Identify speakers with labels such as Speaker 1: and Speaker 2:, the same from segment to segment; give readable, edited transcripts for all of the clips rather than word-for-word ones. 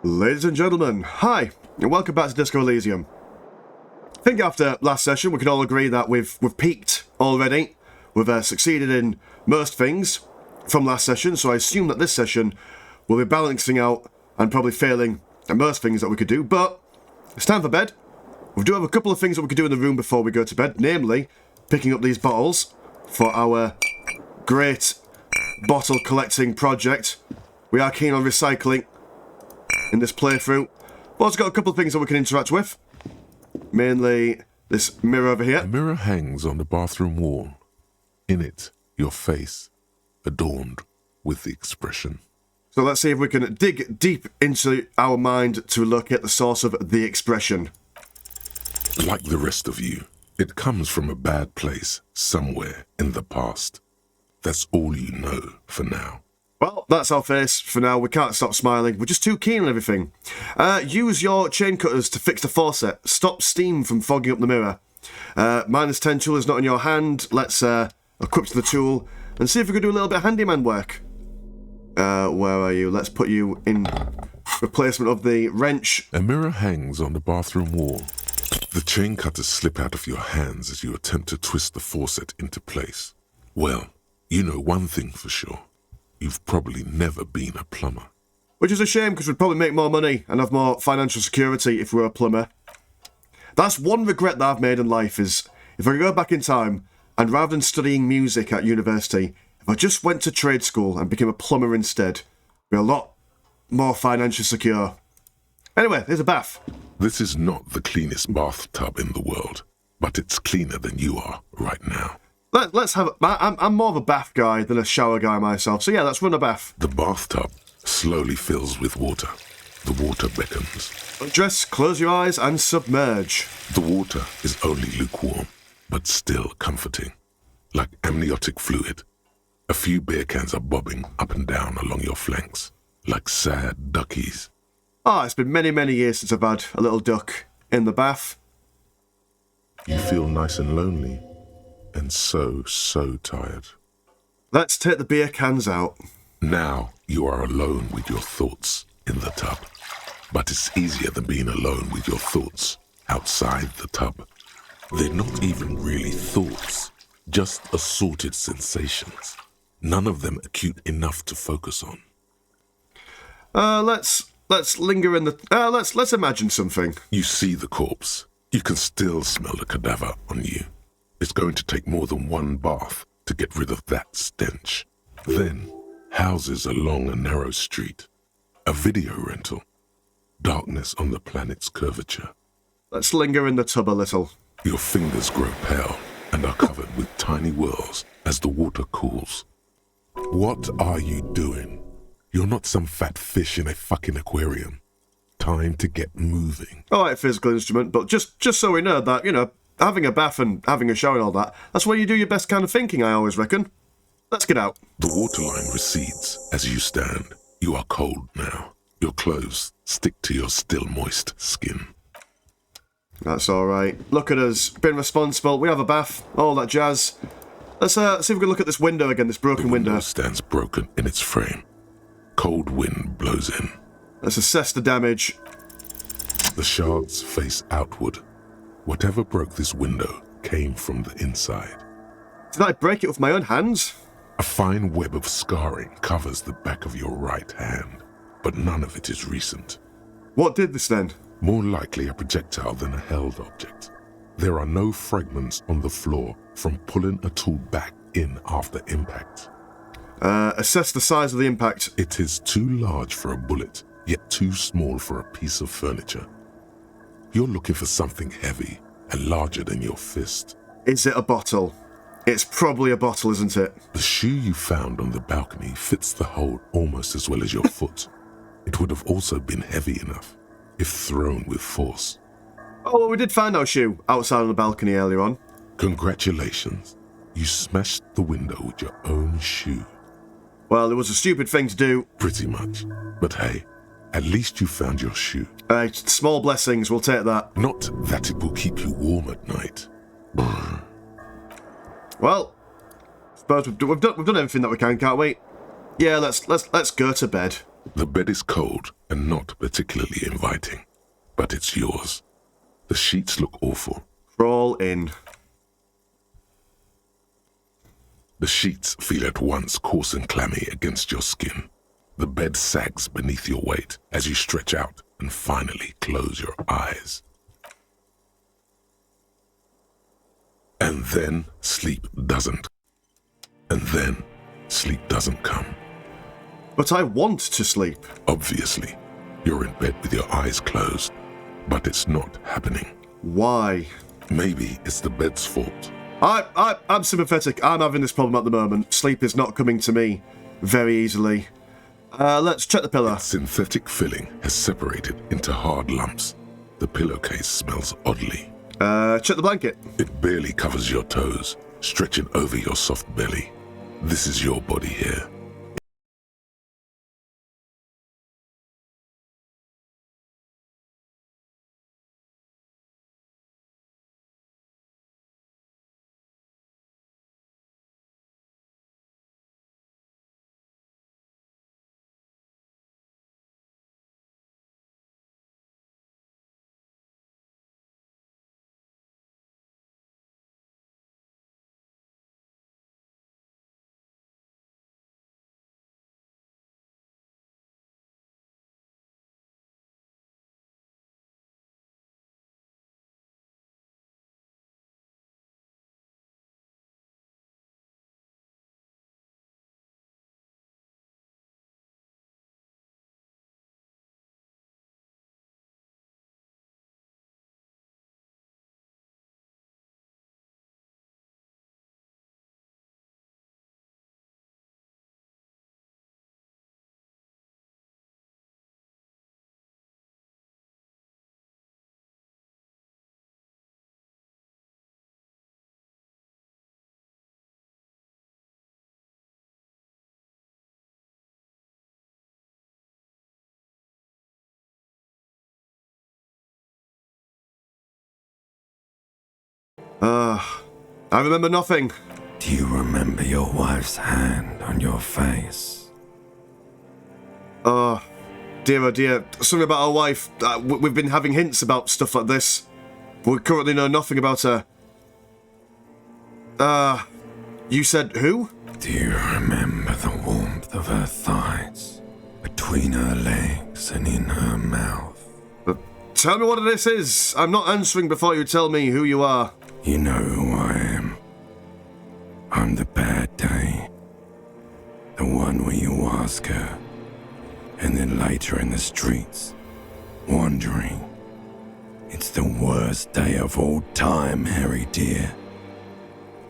Speaker 1: Ladies and gentlemen, hi, and welcome back to Disco Elysium. I think after last session we can all agree that we've peaked already. We've succeeded in most things from last session, so I assume that this session will be balancing out and probably failing at most things that we could do, but it's time for bed. We do have a couple of things that we could do in the room before we go to bed, namely picking up these bottles for our great bottle collecting project. We are keen on recycling in this playthrough. We've also got a couple of things that we can interact with. Mainly this mirror over here.
Speaker 2: A mirror hangs on the bathroom wall. In it, your face, adorned with the expression.
Speaker 1: So let's see if we can dig deep into our mind to locate the source of the expression.
Speaker 2: Like the rest of you, it comes from a bad place somewhere in the past. That's all you know for now.
Speaker 1: Well, that's our face for now. We can't stop smiling. We're just too keen on everything. Use your chain cutters to fix the faucet. Stop steam from fogging up the mirror. -10 tool is not in your hand. Let's equip to the tool and see if we can do a little bit of handyman work. Where are you? Let's put you in replacement of the wrench.
Speaker 2: A mirror hangs on the bathroom wall. The chain cutters slip out of your hands as you attempt to twist the faucet into place. Well, you know one thing for sure. You've probably never been a plumber.
Speaker 1: Which is a shame, because we'd probably make more money and have more financial security if we were a plumber. That's one regret that I've made in life, is if I could go back in time and rather than studying music at university, if I just went to trade school and became a plumber instead, I'd be a lot more financially secure. Anyway, there's a bath.
Speaker 2: This is not the cleanest bathtub in the world, but it's cleaner than you are right now.
Speaker 1: Let's have. I'm more of a bath guy than a shower guy myself. So yeah, let's run a bath.
Speaker 2: The bathtub slowly fills with water. The water beckons.
Speaker 1: Undress, close your eyes, and submerge.
Speaker 2: The water is only lukewarm, but still comforting. Like amniotic fluid. A few beer cans are bobbing up and down along your flanks, like sad duckies.
Speaker 1: It's been many, many years since I've had a little duck in the bath.
Speaker 2: You feel nice and lonely. And so tired.
Speaker 1: Let's take the beer cans out.
Speaker 2: Now you are alone with your thoughts in the tub. But it's easier than being alone with your thoughts outside the tub. They're not even really thoughts, just assorted sensations. None of them acute enough to focus on.
Speaker 1: Let's linger in the... let's imagine something.
Speaker 2: You see the corpse. You can still smell the cadaver on you. It's going to take more than one bath to get rid of that stench. Then, houses along a narrow street. A video rental. Darkness on the planet's curvature.
Speaker 1: Let's linger in the tub a little.
Speaker 2: Your fingers grow pale and are covered with tiny whirls as the water cools. What are you doing? You're not some fat fish in a fucking aquarium. Time to get moving.
Speaker 1: All right, physical instrument, but just so we know that, having a bath and having a shower and all that, that's where you do your best kind of thinking, I always reckon. Let's get out.
Speaker 2: The waterline recedes as you stand. You are cold now. Your clothes stick to your still moist skin.
Speaker 1: That's all right. Look at us, been responsible. We have a bath, all that jazz. Let's see if we can look at this window again, this broken window.
Speaker 2: The window stands broken in its frame. Cold wind blows in.
Speaker 1: Let's assess the damage.
Speaker 2: The shards face outward. Whatever broke this window came from the inside.
Speaker 1: Did I break it with my own hands?
Speaker 2: A fine web of scarring covers the back of your right hand, but none of it is recent.
Speaker 1: What did this then?
Speaker 2: More likely a projectile than a held object. There are no fragments on the floor from pulling a tool back in after impact.
Speaker 1: Assess the size of the impact.
Speaker 2: It is too large for a bullet, yet too small for a piece of furniture. You're looking for something heavy and larger than your fist.
Speaker 1: Is it a bottle? It's probably a bottle, isn't it?
Speaker 2: The shoe you found on the balcony fits the hole almost as well as your foot. It would have also been heavy enough if thrown with force.
Speaker 1: Oh, well, we did find our shoe outside on the balcony earlier on.
Speaker 2: Congratulations. You smashed the window with your own shoe.
Speaker 1: Well, it was a stupid thing to do.
Speaker 2: Pretty much. But hey, at least you found your shoe.
Speaker 1: Small blessings, we'll take that.
Speaker 2: Not that it will keep you warm at night. Brr.
Speaker 1: Well, I suppose we've done everything that we can, can't we? Yeah, let's go to bed.
Speaker 2: The bed is cold and not particularly inviting, but it's yours. The sheets look awful.
Speaker 1: Crawl in.
Speaker 2: The sheets feel at once coarse and clammy against your skin. The bed sags beneath your weight as you stretch out and finally close your eyes. And then sleep doesn't. And then sleep doesn't come.
Speaker 1: But I want to sleep.
Speaker 2: Obviously, you're in bed with your eyes closed, but it's not happening.
Speaker 1: Why?
Speaker 2: Maybe it's the bed's fault.
Speaker 1: I'm sympathetic. I'm having this problem at the moment. Sleep is not coming to me very easily. Let's check the pillow.
Speaker 2: Synthetic filling has separated into hard lumps. The pillowcase smells oddly.
Speaker 1: Check the blanket.
Speaker 2: It barely covers your toes, stretching over your soft belly. This is your body here.
Speaker 1: I remember nothing.
Speaker 3: Do you remember your wife's hand on your face?
Speaker 1: Dear oh dear. Something about our wife. We've been having hints about stuff like this. But we currently know nothing about her. You said who?
Speaker 3: Do you remember the warmth of her thighs, between her legs and in her mouth?
Speaker 1: Tell me what this is. I'm not answering before you tell me who you are.
Speaker 3: You know who I am. I'm the bad day. The one where you ask her, and then later in the streets, wandering. It's the worst day of all time, Harry dear.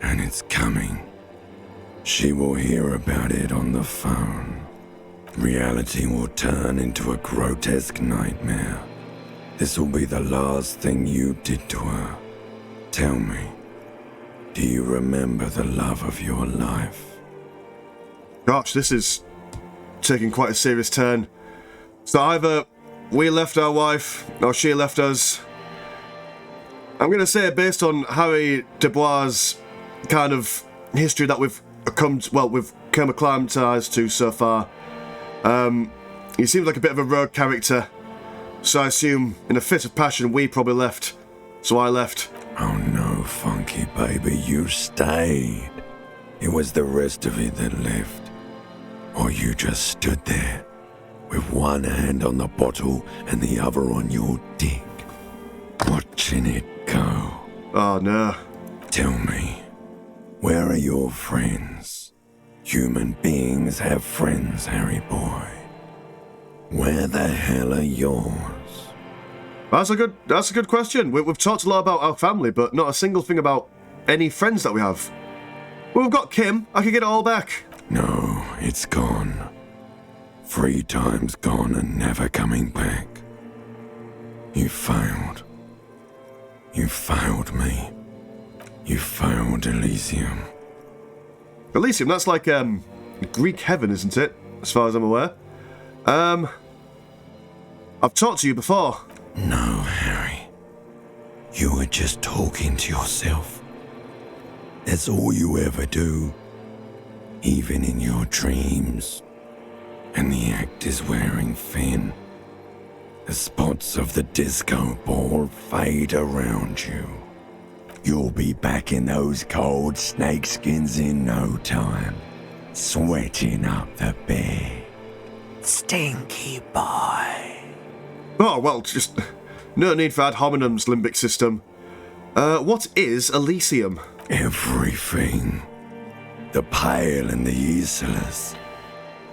Speaker 3: And it's coming. She will hear about it on the phone. Reality will turn into a grotesque nightmare. This will be the last thing you did to her. Tell me, do you remember the love of your life?
Speaker 1: Gosh, this is taking quite a serious turn. So either we left our wife, or she left us. I'm going to say, based on Harry Dubois' kind of history that we've come acclimatized to so far, he seems like a bit of a rogue character. So I assume, in a fit of passion, we probably left. So I left.
Speaker 3: Oh no, Funky baby, you stayed. It was the rest of it that left. Or you just stood there, with one hand on the bottle and the other on your dick, watching it go.
Speaker 1: Oh no.
Speaker 3: Tell me, where are your friends? Human beings have friends, Harry boy. Where the hell are yours?
Speaker 1: That's a good question. We've talked a lot about our family, but not a single thing about any friends that we have. Well, we've got Kim. I can get it all back.
Speaker 3: No, it's gone. 3 times gone and never coming back. You failed. You failed me. You failed Elysium.
Speaker 1: Elysium, that's like Greek heaven, isn't it? As far as I'm aware. I've talked to you before.
Speaker 3: No, Harry. You were just talking to yourself. That's all you ever do. Even in your dreams. and the actor's wearing thin. The spots of the disco ball fade around you. You'll be back in those cold snakeskins in no time, sweating up the bed. Stinky boy.
Speaker 1: Oh, well, just no need for ad hominem's limbic system. What is Elysium?
Speaker 3: Everything. The pale and the useless.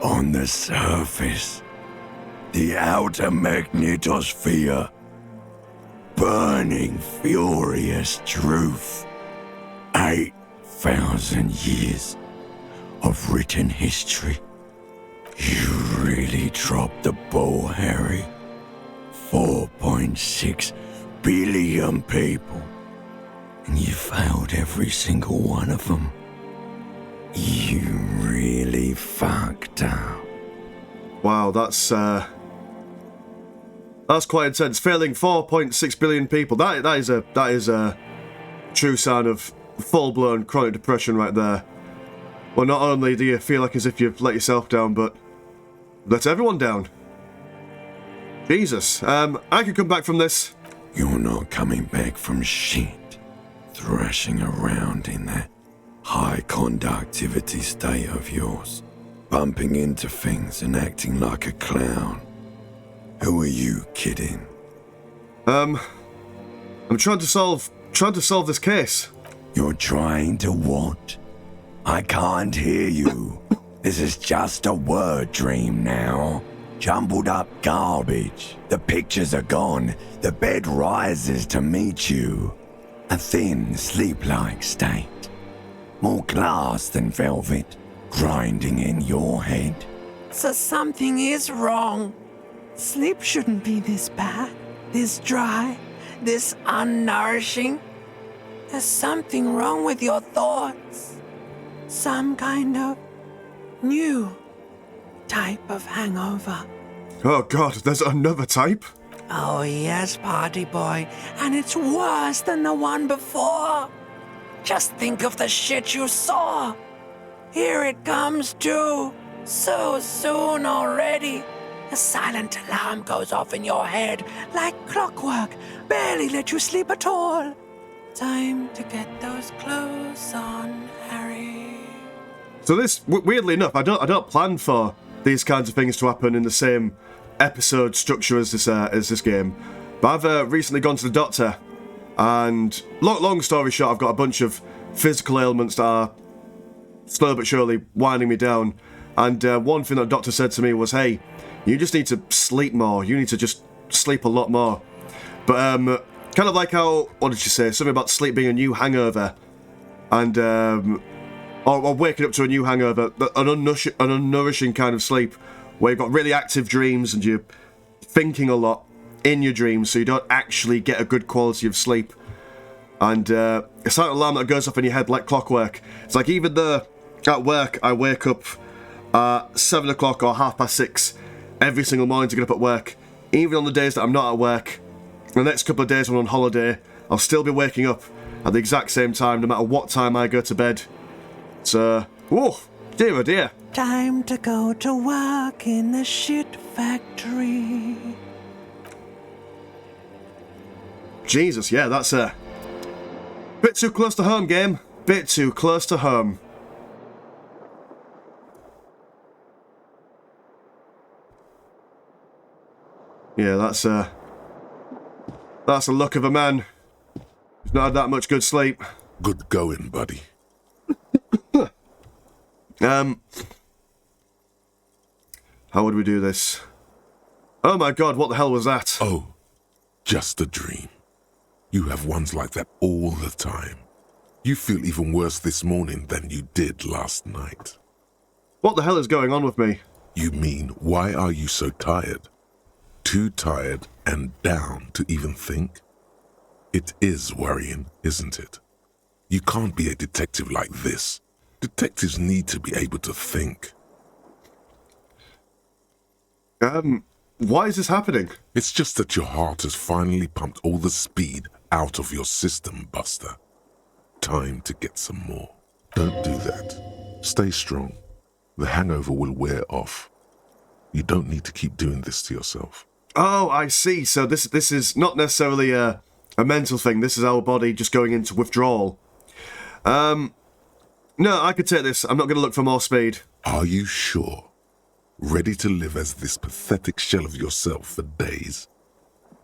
Speaker 3: On the surface. The outer magnetosphere. Burning, furious truth. 8,000 years of written history. You really dropped the ball, Harry. 4.6 billion people. And you failed every single one of them. You really fucked up.
Speaker 1: Wow, that's quite intense. Failing 4.6 billion people. That is a true sign of full-blown chronic depression right there. Well, not only do you feel like as if you've let yourself down, but let everyone down. Jesus. I could come back from this.
Speaker 3: You're not coming back from shit. Thrashing around in that high conductivity state of yours. Bumping into things and acting like a clown. Who are you kidding?
Speaker 1: I'm trying to solve this case.
Speaker 3: You're trying to what? I can't hear you. This is just a word dream now. Jumbled up garbage. The pictures are gone. The bed rises to meet you. A thin, sleep-like state. More glass than velvet, grinding in your head.
Speaker 4: So something is wrong. Sleep shouldn't be this bad, this dry, this unnourishing. There's something wrong with your thoughts. Some kind of new type of hangover.
Speaker 1: Oh God, there's another type?
Speaker 4: Oh yes, party boy, and it's worse than the one before. Just think of the shit you saw. Here it comes too, so soon already. A silent alarm goes off in your head like clockwork, barely let you sleep at all. Time to get those clothes on, Harry.
Speaker 1: So this, weirdly enough, I don't plan for these kinds of things to happen in the same episode structure as this game. But I've recently gone to the doctor, and long story short, I've got a bunch of physical ailments that are slow but surely winding me down. And one thing that the doctor said to me was, "Hey, you just need to sleep more. You need to just sleep a lot more." But kind of like how, what did she say? Something about sleep being a new hangover, and or waking up to a new hangover, an unnourishing kind of sleep, where you've got really active dreams and you're thinking a lot in your dreams, so you don't actually get a good quality of sleep. And it's like an alarm that goes off in your head like clockwork. It's like even though at work I wake up at 7 o'clock or 6:30 every single morning to get up at work, even on the days that I'm not at work, the next couple of days when I'm on holiday, I'll still be waking up at the exact same time no matter what time I go to bed. So, whoa, dear oh dear.
Speaker 4: Time to go to work in the shit factory.
Speaker 1: Jesus, yeah, that's a bit too close to home, game. Bit too close to home. Yeah, that's a look of a man who's not had that much good sleep.
Speaker 2: Good going, buddy.
Speaker 1: How would we do this? Oh my God, what the hell was that?
Speaker 2: Oh, just a dream. You have ones like that all the time. You feel even worse this morning than you did last night.
Speaker 1: What the hell is going on with me?
Speaker 2: You mean, why are you so tired? Too tired and down to even think? It is worrying, isn't it? You can't be a detective like this. Detectives need to be able to think.
Speaker 1: Why is this happening?
Speaker 2: It's just that your heart has finally pumped all the speed out of your system, Buster. Time to get some more. Don't do that. Stay strong. The hangover will wear off. You don't need to keep doing this to yourself.
Speaker 1: Oh, I see. So this is not necessarily a mental thing. This is our body just going into withdrawal. No, I could take this. I'm not going to look for more speed.
Speaker 2: Are you sure? Ready to live as this pathetic shell of yourself for days?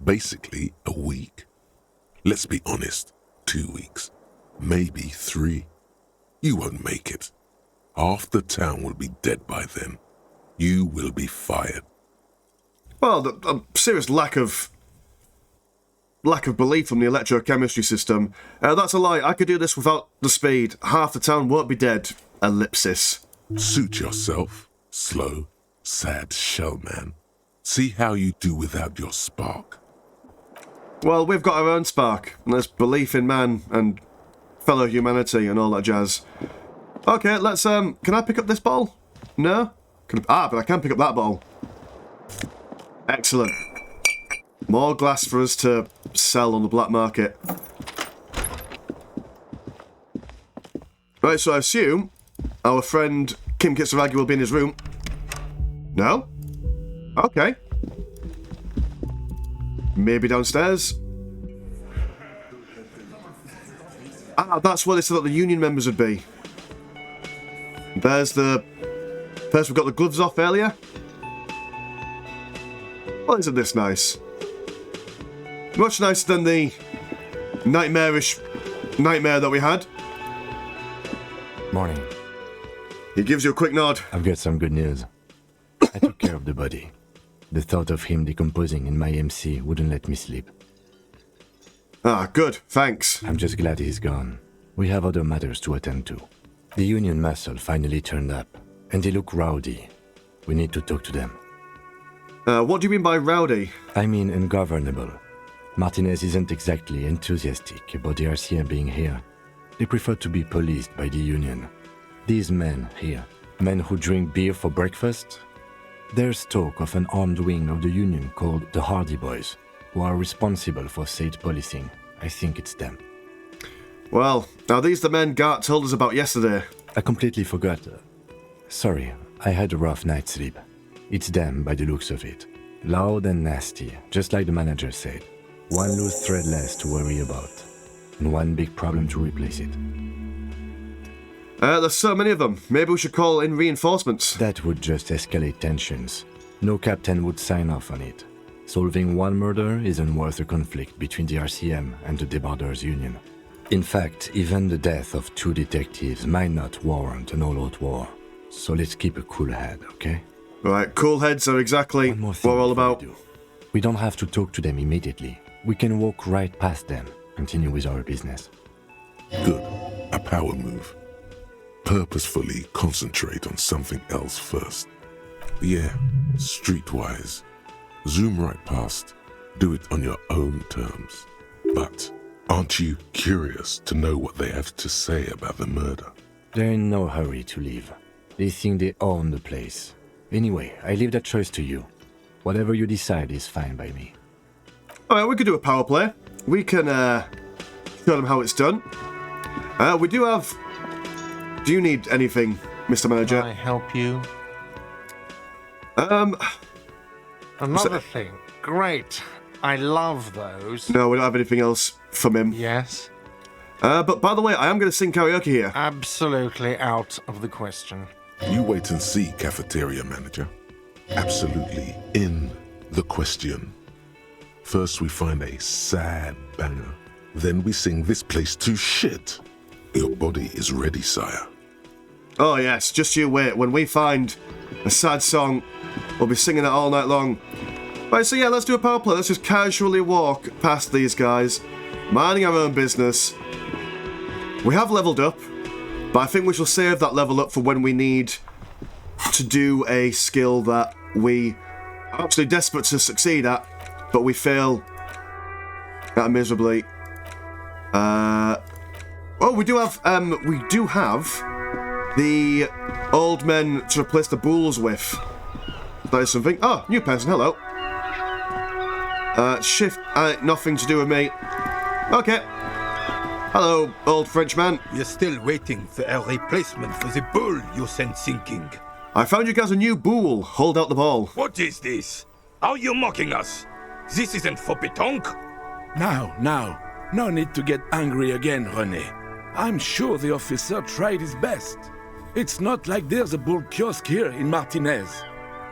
Speaker 2: Basically, a week? Let's be honest, 2 weeks. Maybe 3. You won't make it. Half the town will be dead by then. You will be fired.
Speaker 1: Well, a serious lack of belief from the electrochemistry system. That's a lie. I could do this without the speed. Half the town won't be dead. Ellipsis.
Speaker 2: Suit yourself, slow, sad shell man. See how you do without your spark.
Speaker 1: Well, we've got our own spark, and there's belief in man and fellow humanity and all that jazz. Okay, let's, can I pick up this ball? No? But I can pick up that ball. Excellent. More glass for us to sell on the black market. Right, so I assume our friend Kim Kitsuragi will be in his room. No? Okay. Maybe downstairs. That's where they said that the union members would be. There's the person who got the gloves off earlier. Well, isn't this nice? Much nicer than the nightmarish nightmare that we had.
Speaker 3: Morning.
Speaker 1: He gives you a quick nod.
Speaker 3: I've got some good news. I took care of the body. The thought of him decomposing in my MC wouldn't let me sleep.
Speaker 1: Good, thanks.
Speaker 3: I'm just glad he's gone. We have other matters to attend to. The union muscle finally turned up, and they look rowdy. We need to talk to them.
Speaker 1: What do you mean by rowdy?
Speaker 3: I mean ungovernable. Martinez isn't exactly enthusiastic about the RCM being here. They prefer to be policed by the union. These men here, men who drink beer for breakfast, there's talk of an armed wing of the union called the Hardy Boys, who are responsible for state policing. I think it's them.
Speaker 1: Well, are these the men Gart told us about yesterday?
Speaker 3: I completely forgot. Sorry, I had a rough night's sleep. It's them by the looks of it. Loud and nasty, just like the manager said. One loose thread less to worry about, and one big problem to replace it.
Speaker 1: There's so many of them. Maybe we should call in reinforcements.
Speaker 3: That would just escalate tensions. No captain would sign off on it. Solving one murder isn't worth a conflict between the RCM and the Debarders Union. In fact, even the death of 2 detectives might not warrant an all-out war. So let's keep a cool head, okay?
Speaker 1: Right, cool heads are exactly
Speaker 3: One more
Speaker 1: what
Speaker 3: thing
Speaker 1: we're all
Speaker 3: before
Speaker 1: about.
Speaker 3: we do. We don't have to talk to them immediately. We can walk right past them, continue with our business.
Speaker 2: Good. A power move. Purposefully concentrate on something else first. Yeah, streetwise. Zoom right past. Do it on your own terms. But aren't you curious to know what they have to say about the murder?
Speaker 3: They're in no hurry to leave. They think they own the place. Anyway, I leave that choice to you. Whatever you decide is fine by me.
Speaker 1: Alright, we could do a power play. We can show them how it's done. We do have... Do you need anything, Mr. Manager?
Speaker 5: Can I help you?
Speaker 1: So-
Speaker 5: Another thing. Great. I love those.
Speaker 1: No, we don't have anything else from him.
Speaker 5: Yes.
Speaker 1: But by the way, I am going to sing karaoke here.
Speaker 5: Absolutely out of the question.
Speaker 2: You wait and see, cafeteria manager. Absolutely in the question. First we find a sad banger. Then we sing this place to shit. Your body is ready, sire.
Speaker 1: Oh yes, just you wait. When we find a sad song, we'll be singing it all night long. Right, so yeah, let's do a power play. Let's just casually walk past these guys, minding our own business. We have leveled up, but I think we shall save that level up for when we need to do a skill that we are absolutely desperate to succeed at, but we fail at miserably. Oh, we do have the old men to replace the bulls with. That is something. Oh, new person, hello. Shift, nothing to do with me. Okay. Hello, old Frenchman.
Speaker 6: You're still waiting for a replacement for the bull you sent sinking.
Speaker 1: I found you guys a new bool. Hold out the ball.
Speaker 6: What is this? Are you mocking us? This isn't for pétanque.
Speaker 3: Now. No need to get angry again, René. I'm sure the officer tried his best. It's not like there's a bull kiosk here in Martinez.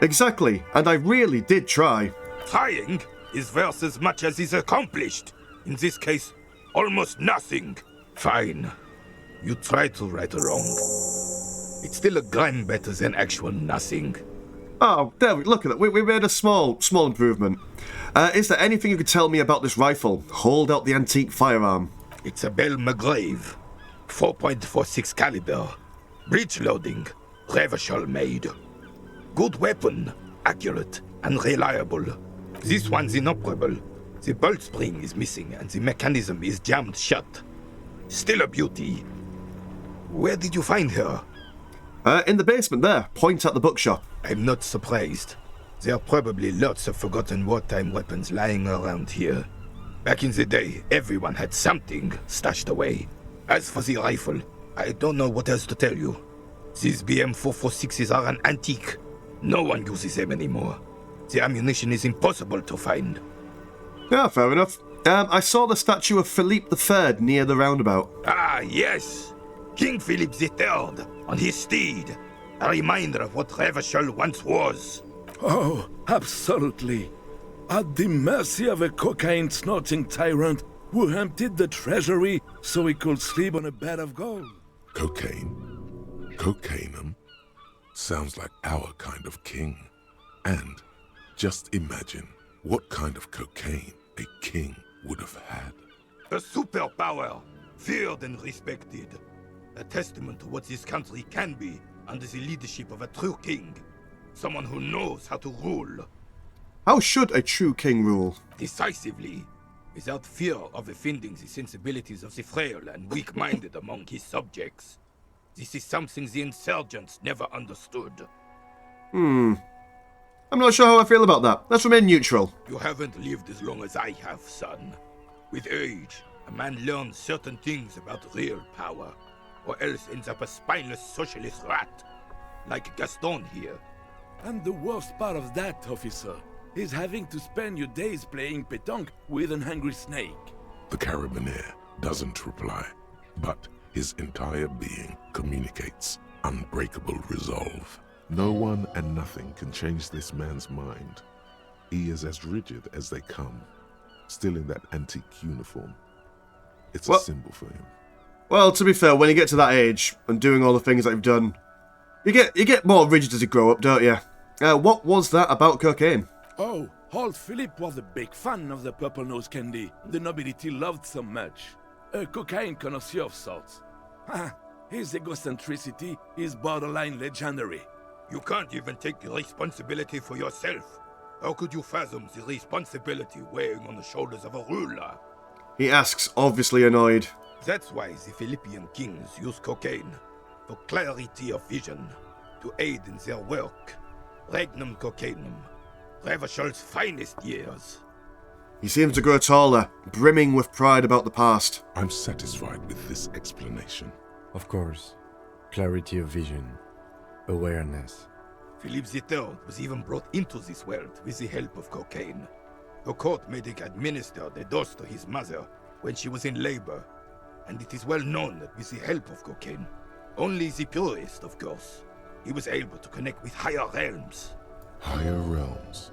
Speaker 1: Exactly, and I really did try.
Speaker 6: Trying is worth as much as is accomplished. In this case, almost nothing. Fine. You tried to right a wrong. It's still a gram better than actual nothing.
Speaker 1: Oh, there we look at that. We made a small improvement. Is there anything you could tell me about this rifle? Hold out the antique firearm.
Speaker 6: It's a Bell McGrave. 4.46 caliber. Breech loading. Revachol made. Good weapon. Accurate and reliable. This one's inoperable. The bolt spring is missing and the mechanism is jammed shut. Still a beauty. Where did you find her?
Speaker 1: In the basement there. Point at the bookshop.
Speaker 6: I'm not surprised. There are probably lots of forgotten wartime weapons lying around here. Back in the day, everyone had something stashed away. As for the rifle, I don't know what else to tell you. These BM-446s are an antique. No one uses them anymore. The ammunition is impossible to find.
Speaker 1: Yeah, fair enough. I saw the statue of Philippe III near the roundabout.
Speaker 6: Ah, yes! King Philip III, on his steed. A reminder of what Revachol once was.
Speaker 3: Oh, absolutely. At the mercy of a cocaine-snorting tyrant who emptied the treasury so he could sleep on a bed of gold.
Speaker 2: Cocaine? Cocainum? Sounds like our kind of king. And just imagine what kind of cocaine a king would have had.
Speaker 6: A superpower, feared and respected. A testament to what this country can be under the leadership of a true king. Someone who knows how to rule.
Speaker 1: How should a true king rule?
Speaker 6: Decisively, without fear of offending the sensibilities of the frail and weak-minded among his subjects. This is something the insurgents never understood.
Speaker 1: I'm not sure how I feel about that. Let's remain neutral.
Speaker 6: You haven't lived as long as I have, son. With age, a man learns certain things about real power, or else ends up a spineless socialist rat, like Gaston here.
Speaker 3: And the worst part of that, officer, is having to spend your days playing pétanque with an angry snake.
Speaker 2: The carabinier doesn't reply, but his entire being communicates unbreakable resolve. No one and nothing can change this man's mind. He is as rigid as they come, still in that antique uniform. It's a symbol for him.
Speaker 1: Well, to be fair, when you get to that age and doing all the things that you've done, you get more rigid as you grow up, don't you? What was that about cocaine?
Speaker 3: Oh, old Philip was a big fan of the purple nose candy the nobility loved so much. A cocaine connoisseur of sorts. His egocentricity is borderline legendary.
Speaker 6: You can't even take responsibility for yourself. How could you fathom the responsibility weighing on the shoulders of a ruler?
Speaker 1: He asks, obviously annoyed.
Speaker 6: That's why the Philippian kings use cocaine, for clarity of vision, to aid in their work. Regnum cocainum, Revachol's finest years.
Speaker 1: He seems to grow taller, brimming with pride about the past.
Speaker 2: I'm satisfied with this explanation.
Speaker 7: Of course. Clarity of vision. Awareness.
Speaker 6: Philip III was even brought into this world with the help of cocaine. The court made him administer the dose to his mother when she was in labor, and it is well known that with the help of cocaine, only the purest, of course, he was able to connect with higher realms.
Speaker 2: Higher realms.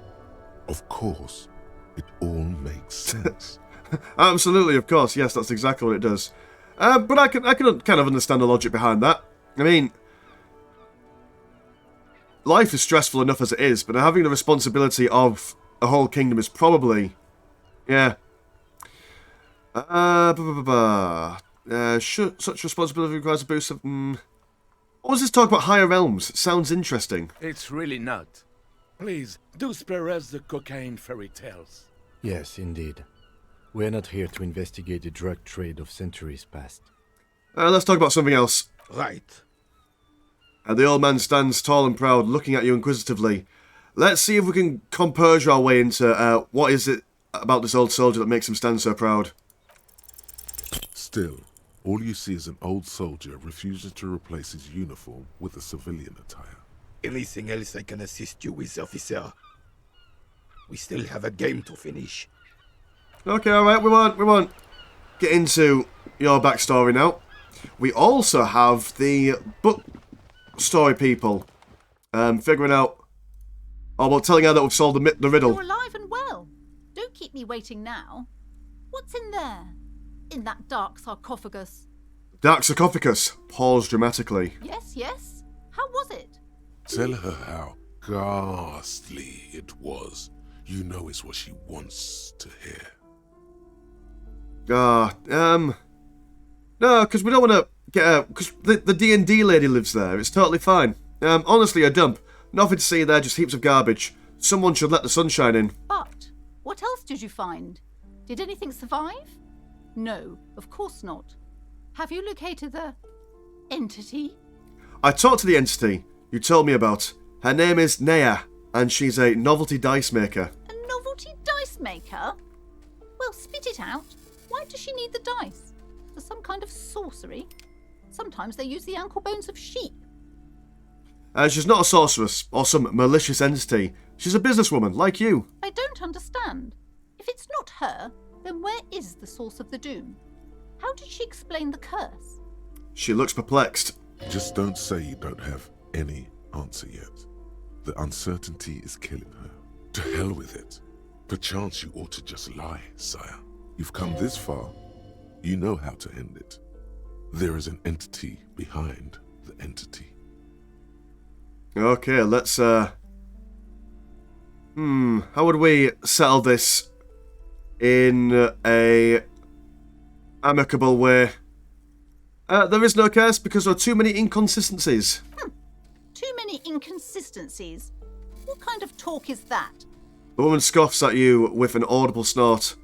Speaker 2: Of course. It all makes sense.
Speaker 1: Absolutely, of course. Yes, that's exactly what it does. But I can kind of understand the logic behind that. I mean, life is stressful enough as it is, but having the responsibility of a whole kingdom is probably, yeah. Should such responsibility requires a boost of... What was this talk about higher realms? It sounds interesting.
Speaker 3: It's really not. Please, do spare us the cocaine fairy tales.
Speaker 7: Yes, indeed. We're not here to investigate the drug trade of centuries past.
Speaker 1: Let's talk about something else.
Speaker 6: Right.
Speaker 1: The old man stands tall and proud, looking at you inquisitively. Let's see if we can compose our way into what is it about this old soldier that makes him stand so proud.
Speaker 2: Still, all you see is an old soldier refusing to replace his uniform with a civilian attire.
Speaker 6: Anything else I can assist you with, officer? We still have a game to finish.
Speaker 1: Okay, alright, we won't get into your backstory now. We also have the book story people figuring out, telling her that we've solved the riddle.
Speaker 8: You're alive and well. Don't keep me waiting now. What's in there? In that dark sarcophagus?
Speaker 1: Dark sarcophagus. Pause dramatically.
Speaker 8: Yes, yes. How was it?
Speaker 2: Tell her how ghastly it was. You know it's what she wants to hear.
Speaker 1: No, because we don't want to get her, because the D&D lady lives there. It's totally fine. Honestly, a dump. Nothing to see there, just heaps of garbage. Someone should let the sunshine in.
Speaker 8: But what else did you find? Did anything survive? No, of course not. Have you located the entity?
Speaker 1: I talked to the entity you told me about. Her name is Nea, and she's a novelty dice maker.
Speaker 8: A novelty dice maker? Well, spit it out. Why does she need the dice? For some kind of sorcery? Sometimes they use the ankle bones of sheep.
Speaker 1: She's not a sorceress or some malicious entity. She's a businesswoman, like you.
Speaker 8: I don't understand. If it's not her, then where is the source of the doom? How did she explain the curse?
Speaker 1: She looks perplexed.
Speaker 2: Just don't say you don't have any answer yet. The uncertainty is killing her. To hell with it. Perchance you ought to just lie, sire. You've come this far. You know how to end it. There is an entity behind the entity.
Speaker 1: Okay, let's, how would we settle this in a amicable way? There is no curse because there are too many inconsistencies.
Speaker 8: Too many inconsistencies. What kind of talk is that?
Speaker 1: The woman scoffs at you with an audible snort.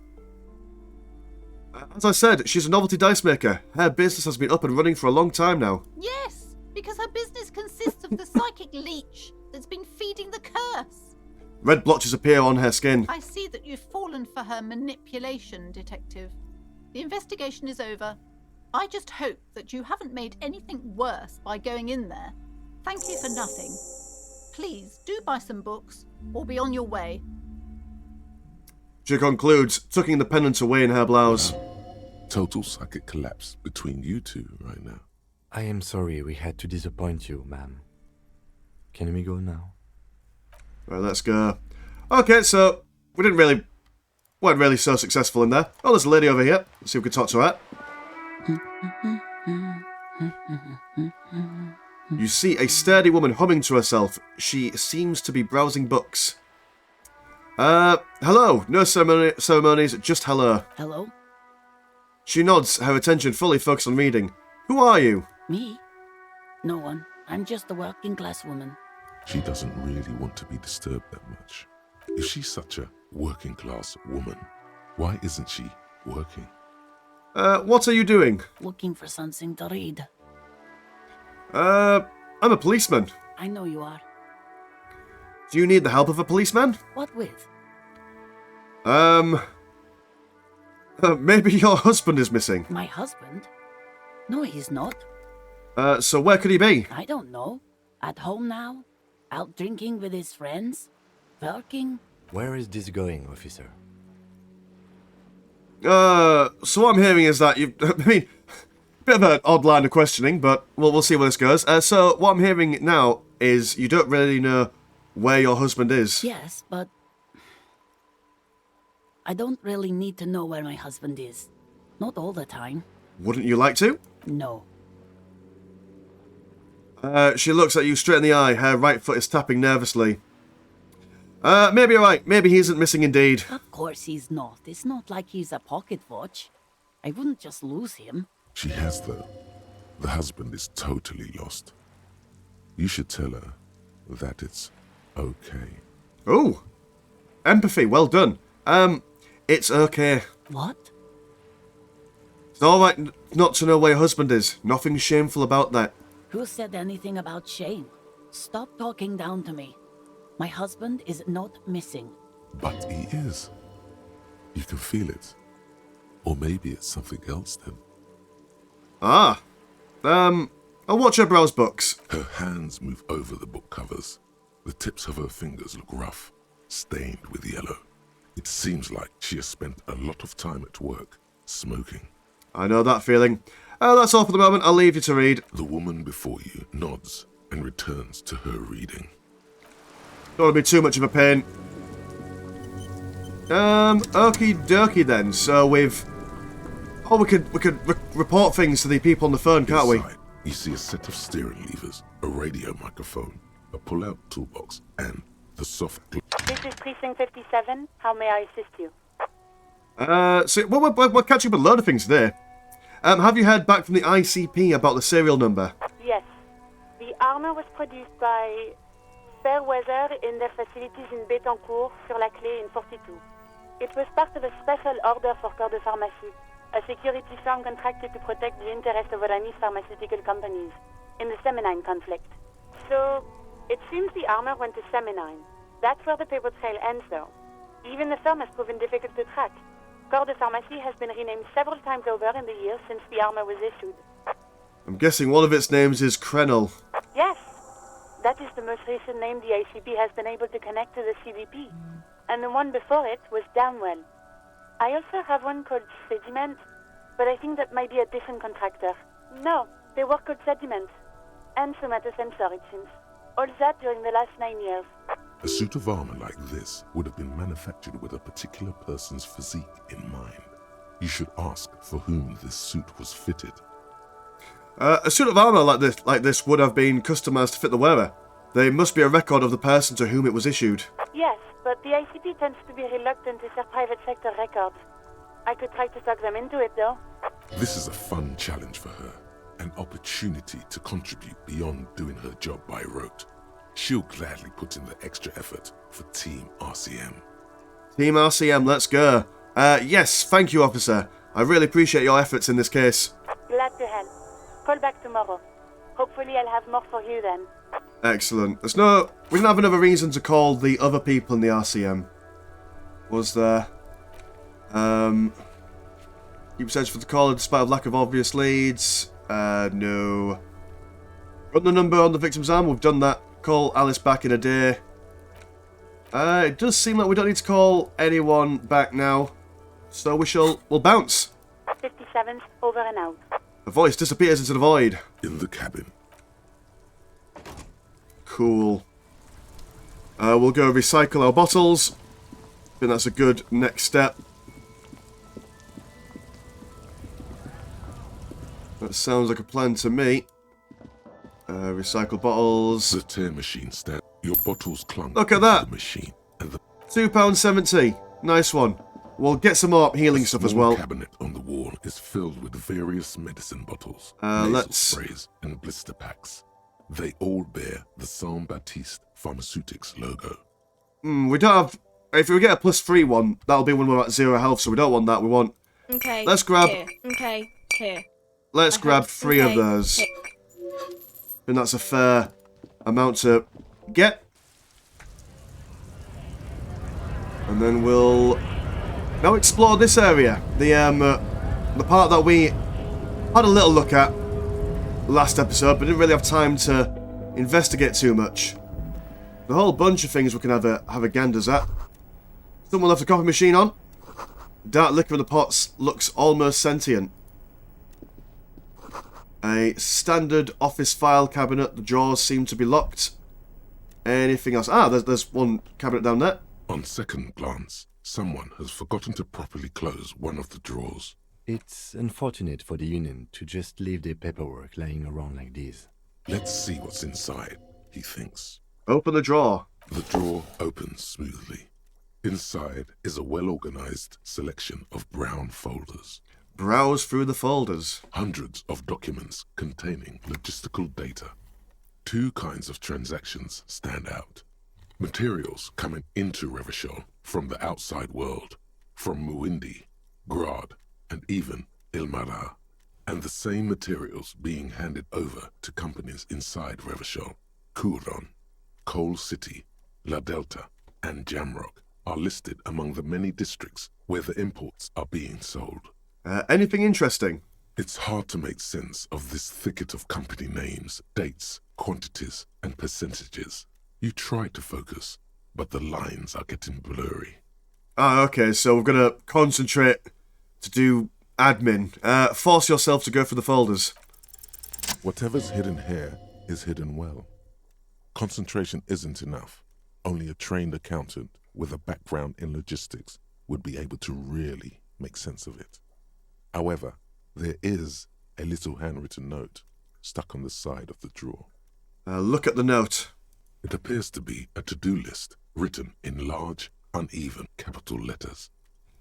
Speaker 1: As I said, she's a novelty dice maker. Her business has been up and running for a long time now.
Speaker 8: Yes, because her business consists of the psychic leech that's been feeding the curse.
Speaker 1: Red blotches appear on her skin.
Speaker 8: I see that you've fallen for her manipulation, Detective. The investigation is over. I just hope that you haven't made anything worse by going in there. Thank you for nothing. Please do buy some books or be on your way.
Speaker 1: She concludes, tucking the pendant away in her blouse.
Speaker 2: Total psychic collapse between you two right now.
Speaker 7: I am sorry we had to disappoint you, ma'am. Can we go now?
Speaker 1: Right, let's go. Okay, so weren't really so successful in there. Oh, there's a lady over here. Let's see if we can talk to her. You see a sturdy woman humming to herself. She seems to be browsing books. Hello. No ceremonies, just hello.
Speaker 9: Hello?
Speaker 1: She nods, her attention fully focused on reading. Who are you?
Speaker 9: Me? No one. I'm just a working class woman.
Speaker 2: She doesn't really want to be disturbed that much. If she's such a working class woman, why isn't she working?
Speaker 1: What are you doing?
Speaker 9: Looking for something to read.
Speaker 1: I'm a policeman.
Speaker 9: I know you are.
Speaker 1: Do you need the help of a policeman?
Speaker 9: What with?
Speaker 1: Maybe your husband is missing.
Speaker 9: My husband? No, he's not.
Speaker 1: So where could he be?
Speaker 9: I don't know. At home now? Out drinking with his friends? Working?
Speaker 7: Where is this going, officer?
Speaker 1: So what I'm hearing is that you... I mean, bit of an odd line of questioning, but we'll see where this goes. So what I'm hearing now is you don't really know where your husband is.
Speaker 9: Yes, but... I don't really need to know where my husband is. Not all the time.
Speaker 1: Wouldn't you like to?
Speaker 9: No.
Speaker 1: She looks at you straight in the eye. Her right foot is tapping nervously. Maybe you're right. Maybe he isn't missing indeed.
Speaker 9: Of course he's not. It's not like he's a pocket watch. I wouldn't just lose him.
Speaker 2: She has, though. The husband is totally lost. You should tell her that it's okay.
Speaker 1: Oh, empathy. Well done. It's okay.
Speaker 9: What?
Speaker 1: It's all right not to know where your husband is. Nothing shameful about that.
Speaker 9: Who said anything about shame? Stop talking down to me. My husband is not missing.
Speaker 2: But he is. You can feel it. Or maybe it's something else then.
Speaker 1: I'll watch her browse books.
Speaker 2: Her hands move over the book covers. The tips of her fingers look rough, stained with yellow. It seems like she has spent a lot of time at work, smoking.
Speaker 1: I know that feeling. That's all for the moment. I'll leave you to read.
Speaker 2: The woman before you nods and returns to her reading.
Speaker 1: Don't want to be too much of a pain. Okie dokie then. So we've... Oh, we could report things to the people on the phone, can't we?
Speaker 2: Inside, you see a set of steering levers, a radio microphone, a pull-out toolbox, and the soft...
Speaker 10: This is Precinct 57. How may I assist you?
Speaker 1: So we're catching up a load of things today. Have you heard back from the ICP about the serial number?
Speaker 10: Yes. The armor was produced by Fairweather in their facilities in Bétancourt, sur la Clé in 42. It was part of a special order for Corps de Pharmacie, a security firm contracted to protect the interests of Oranese pharmaceutical companies in the Seminine conflict. So, it seems the armor went to Seminine. That's where the paper trail ends, though. Even the firm has proven difficult to track. Corps de Pharmacie has been renamed several times over in the years since the armor was issued.
Speaker 1: I'm guessing one of its names is Krenel.
Speaker 10: Yes, that is the most recent name the ACP has been able to connect to the CBP. And the one before it was Downwell. I also have one called Sediment, but I think that might be a different contractor. No, they work called Sediment. And somatosensor, it seems. All that during the last 9 years.
Speaker 2: A suit of armor like this would have been manufactured with a particular person's physique in mind. You should ask for whom this suit was fitted.
Speaker 1: A suit of armor like this would have been customized to fit the wearer. There must be a record of the person to whom it was issued.
Speaker 10: Yes, but the ICP tends to be reluctant to share private sector records. I could try to talk them into it, though.
Speaker 2: This is a fun challenge for her, an opportunity to contribute beyond doing her job by rote. She'll gladly put in the extra effort for Team RCM.
Speaker 1: Team RCM, let's go. Yes, thank you, officer. I really appreciate your efforts in this case.
Speaker 10: Glad to help. Call back tomorrow. Hopefully I'll have more for you then.
Speaker 1: Excellent. We didn't have another reason to call the other people in the RCM. Was there? Keep searching for the caller despite lack of obvious leads. No. Run the number on the victim's arm. We've done that. Call Alice back in a day. It does seem like we don't need to call anyone back now. So we'll bounce.
Speaker 10: 57's over and out.
Speaker 1: The voice disappears into the void.
Speaker 2: In the cabin.
Speaker 1: Cool. We'll go recycle our bottles. I think that's a good next step. That sounds like a plan to me. Recycle bottles.
Speaker 2: The tear machine stand. Your bottles clung
Speaker 1: Look at
Speaker 2: to
Speaker 1: that.
Speaker 2: the machine, and the
Speaker 1: £2.70. Nice one. We'll get some more healing stuff as
Speaker 2: small
Speaker 1: well.
Speaker 2: cabinet on the wall is filled with various medicine bottles, nasal sprays, and blister packs. They all bear the Saint Baptiste Pharmaceutics logo.
Speaker 1: We don't have... If we get a +3 one, that'll be when we're at 0 health, so we don't want that. We want...
Speaker 11: Okay.
Speaker 1: Let's grab...
Speaker 11: Here. Okay. Here.
Speaker 1: Let's grab 3 of those.
Speaker 11: Here.
Speaker 1: And that's a fair amount to get. And then we'll now explore this area. The part that we had a little look at last episode, but didn't really have time to investigate too much. The whole bunch of things we can have a ganders at. Someone left a coffee machine on. The dark liquor in the pots looks almost sentient. A standard office file cabinet. The drawers seem to be locked. Anything else? There's one cabinet down there.
Speaker 2: On second glance, someone has forgotten to properly close one of the drawers.
Speaker 7: It's unfortunate for the Union to just leave their paperwork lying around like this.
Speaker 2: Let's see what's inside, he thinks.
Speaker 1: Open the drawer.
Speaker 2: The drawer opens smoothly. Inside is a well-organized selection of brown folders.
Speaker 1: Browse through the folders.
Speaker 2: Hundreds of documents containing logistical data. 2 kinds of transactions stand out. Materials coming into Revachol from the outside world, from Muindi, Grad, and even Ilmara, and the same materials being handed over to companies inside Revachol. Couron, Coal City, La Delta, and Jamrock are listed among the many districts where the imports are being sold.
Speaker 1: Anything interesting?
Speaker 2: It's hard to make sense of this thicket of company names, dates, quantities, and percentages. You try to focus, but the lines are getting blurry.
Speaker 1: Ah, okay, so we're going to concentrate to do admin. Force yourself to go for the folders.
Speaker 2: Whatever's hidden here is hidden well. Concentration isn't enough. Only a trained accountant with a background in logistics would be able to really make sense of it. However, there is a little handwritten note stuck on the side of the drawer.
Speaker 1: Look at the note.
Speaker 2: It appears to be a to-do list written in large, uneven capital letters.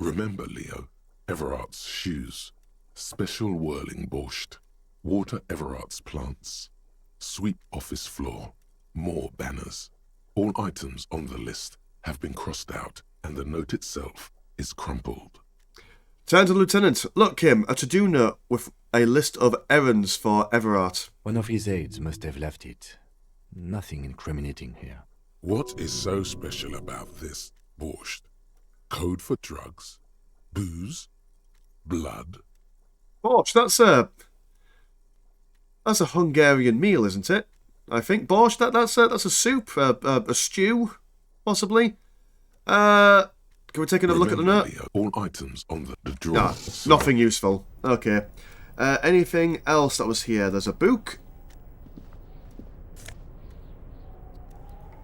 Speaker 2: Remember, Leo, Everard's shoes, special whirling borscht, water Everard's plants, sweep office floor, more banners. All items on the list have been crossed out, and the note itself is crumpled.
Speaker 1: Turn to the Lieutenant. Look, Kim, a to-do note with a list of errands for Everard.
Speaker 7: One of his aides must have left it. Nothing incriminating here.
Speaker 2: What is so special about this borscht? Code for drugs? Booze? Blood?
Speaker 1: Borscht, that's a Hungarian meal, isn't it? I think borscht. That's a soup, a stew, possibly. Can we take another look at the note?
Speaker 2: All items on the drawer.
Speaker 1: Nah, nothing useful. Okay. Anything else that was here? There's a book.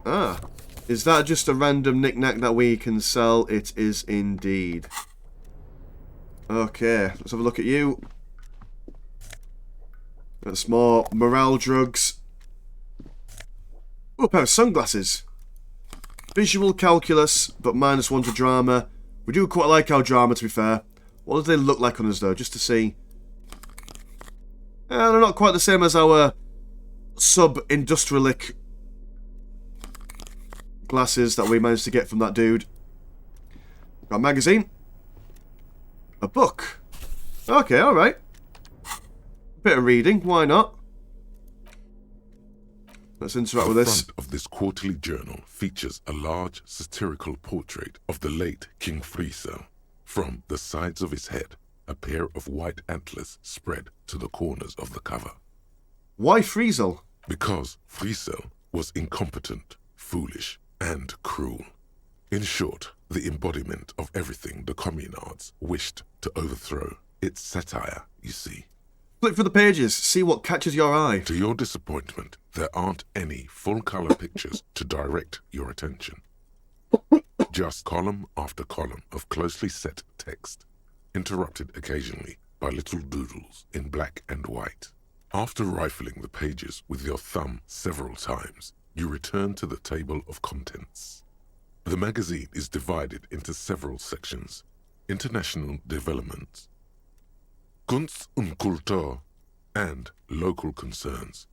Speaker 1: Ah. Is that just a random knick-knack that we can sell? It is indeed. Okay, let's have a look at you. That's more morale drugs. Oh, a pair of sunglasses. Visual calculus, but -1 to drama. We do quite like our drama, to be fair. What do they look like on us, though, just to see? They're not quite the same as our sub-industrialic glasses that we managed to get from that dude. Got a magazine. A book. Okay, alright. Bit of reading, why not? Let's interact with this.
Speaker 2: The front of this quarterly journal features a large satirical portrait of the late King Friesel. From the sides of his head, a pair of white antlers spread to the corners of the cover.
Speaker 1: Why Friesel?
Speaker 2: Because Friesel was incompetent, foolish, and cruel. In short, the embodiment of everything the communards wished to overthrow. It's satire, you see.
Speaker 1: Flick through the pages, see what catches your eye.
Speaker 2: To your disappointment, there aren't any full-color pictures to direct your attention. Just column after column of closely set text, interrupted occasionally by little doodles in black and white. After rifling the pages with your thumb several times, you return to the table of contents. The magazine is divided into several sections: international developments, Kunst und Kultur, and local concerns.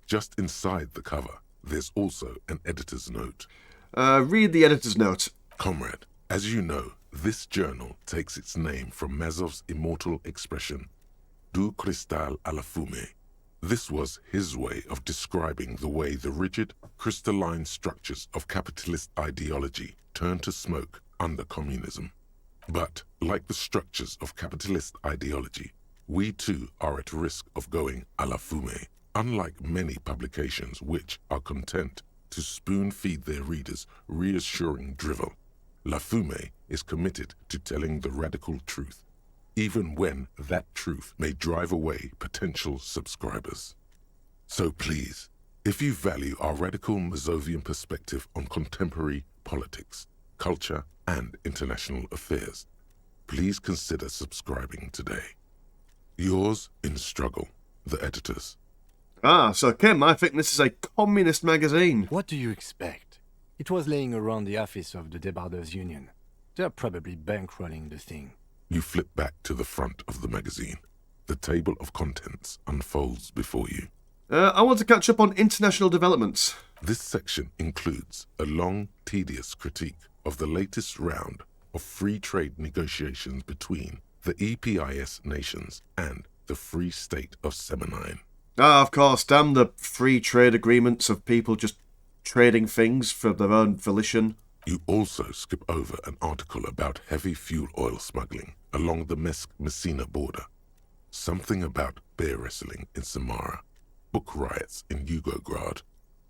Speaker 2: Just inside the cover, there's also an editor's note.
Speaker 1: Read the editor's note.
Speaker 2: Comrade, as you know, this journal takes its name from Mazov's immortal expression, du cristal à la fumée. This was his way of describing the way the rigid, crystalline structures of capitalist ideology turned to smoke under communism. But, like the structures of capitalist ideology, we too are at risk of going à la fumée, unlike many publications which are content to spoon-feed their readers reassuring drivel. La Fumée is committed to telling the radical truth, even when that truth may drive away potential subscribers. So please, if you value our radical Mazovian perspective on contemporary politics, culture, and international affairs, please consider subscribing today. Yours in struggle, the editors.
Speaker 1: Ah, so Kim, I think this is a communist magazine.
Speaker 7: What do you expect? It was laying around the office of the Debarders Union. They're probably bankrolling the thing.
Speaker 2: You flip back to the front of the magazine. The table of contents unfolds before you.
Speaker 1: I want to catch up on international developments.
Speaker 2: This section includes a long, tedious critique of the latest round of free trade negotiations between the EPIS nations and the Free State of Semenine.
Speaker 1: Ah, of course, damn the free trade agreements of people just trading things for their own volition.
Speaker 2: You also skip over an article about heavy fuel oil smuggling along the Messina border. Something about bear wrestling in Samara, book riots in Yugograd.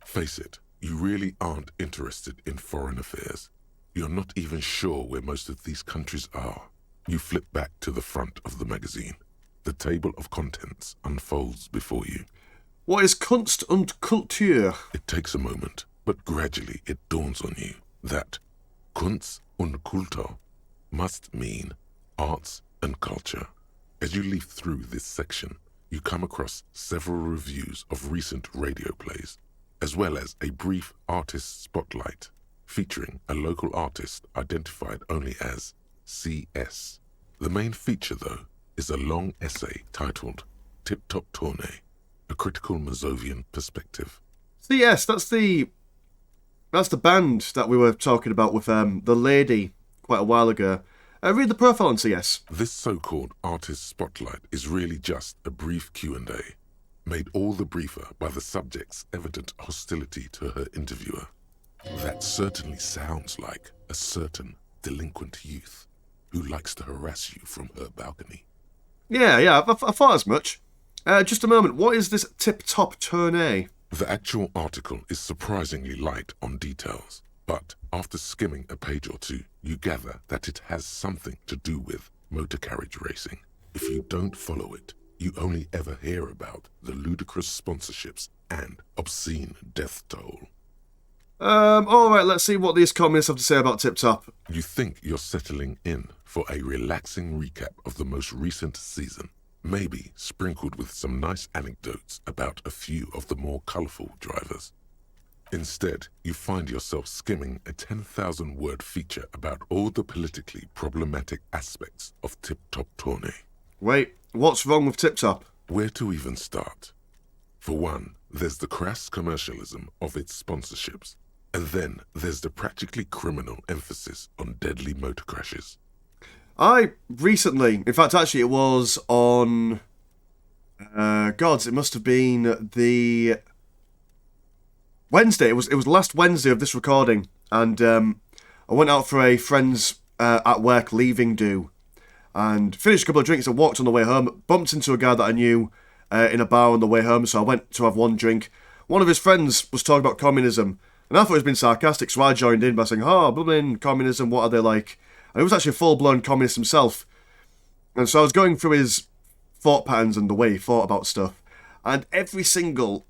Speaker 2: Face it, you really aren't interested in foreign affairs. You're not even sure where most of these countries are. You flip back to the front of the magazine. The table of contents unfolds before you.
Speaker 1: What is Kunst und Kultur?
Speaker 2: It takes a moment, but gradually it dawns on you that Kunst und Kultur must mean arts and culture. As you leaf through this section, you come across several reviews of recent radio plays, as well as a brief artist spotlight featuring a local artist identified only as CS. The main feature, though, is a long essay titled Tip Top Tournée, a critical Mazovian perspective.
Speaker 1: So yes, that's the band that we were talking about with the lady quite a while ago. Read the profile on CS.
Speaker 2: This so-called artist spotlight is really just a brief Q&A, made all the briefer by the subject's evident hostility to her interviewer. That certainly sounds like a certain delinquent youth who likes to harass you from her balcony.
Speaker 1: Yeah, I thought as much. Just a moment, what is this tip-top tournée?
Speaker 2: The actual article is surprisingly light on details, but after skimming a page or two, you gather that it has something to do with motor carriage racing. If you don't follow it, you only ever hear about the ludicrous sponsorships and obscene death toll.
Speaker 1: Alright, let's see what these communists have to say about Tip Top.
Speaker 2: You think you're settling in for a relaxing recap of the most recent season, maybe sprinkled with some nice anecdotes about a few of the more colourful drivers. Instead, you find yourself skimming a 10,000-word feature about all the politically problematic aspects of Tip Top Tournée.
Speaker 1: Wait, what's wrong with Tip Top?
Speaker 2: Where to even start? For one, there's the crass commercialism of its sponsorships, and then there's the practically criminal emphasis on deadly motor crashes.
Speaker 1: I recently, in fact actually it was on, it must have been the Wednesday, it was last Wednesday of this recording, and I went out for a friend's at work leaving do, and finished a couple of drinks and walked on the way home, bumped into a guy that I knew in a bar on the way home, so I went to have one drink. One of his friends was talking about communism, and I thought he was being sarcastic, so I joined in by saying, blooming communism, what are they like? And he was actually a full-blown communist himself. And so I was going through his thought patterns and the way he thought about stuff, and every single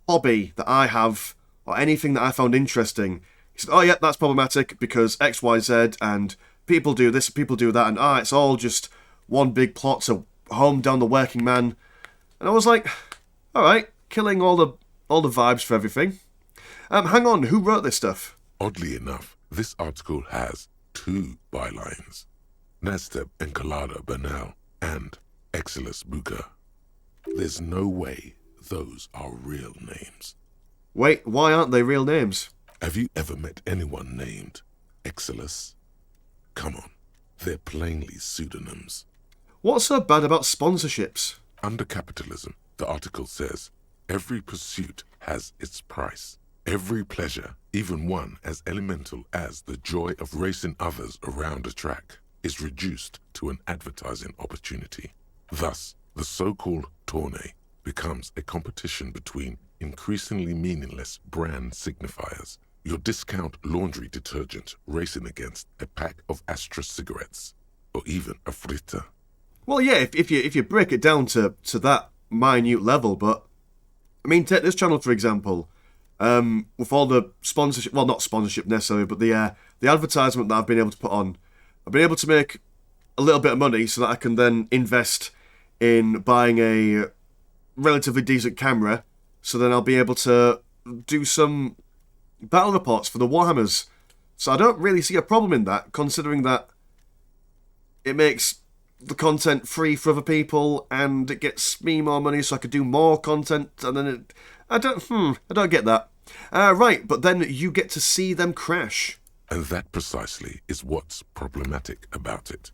Speaker 1: hobby that I have, or anything that I found interesting, he said, oh yeah, that's problematic because X, Y, Z, and people do this, people do that, and it's all just one big plot to home down the working man. And I was like, alright, killing all the vibes for everything. Hang on, who wrote this stuff?
Speaker 2: Oddly enough, this article has 2 bylines. Nasteb Encolada Bernal and Exilus Buka. There's no way those are real names.
Speaker 1: Wait, why aren't they real names?
Speaker 2: Have you ever met anyone named Exilus? Come on, they're plainly pseudonyms.
Speaker 1: What's so bad about sponsorships?
Speaker 2: Under capitalism, the article says, every pursuit has its price. Every pleasure, even one as elemental as the joy of racing others around a track, is reduced to an advertising opportunity. Thus, the so-called tournée becomes a competition between increasingly meaningless brand signifiers. Your discount laundry detergent racing against a pack of Astra cigarettes, or even a fritter.
Speaker 1: Well, yeah, if you break it down to that minute level, but I mean, take this channel for example. With all the sponsorship, well, not sponsorship necessarily, but the advertisement that I've been able to put on, I've been able to make a little bit of money so that I can then invest in buying a relatively decent camera, so then I'll be able to do some battle reports for the Warhammers. So I don't really see a problem in that, considering that it makes the content free for other people and it gets me more money so I could do more content, and then I don't get that. Right, but then you get to see them crash.
Speaker 2: And that precisely is what's problematic about it.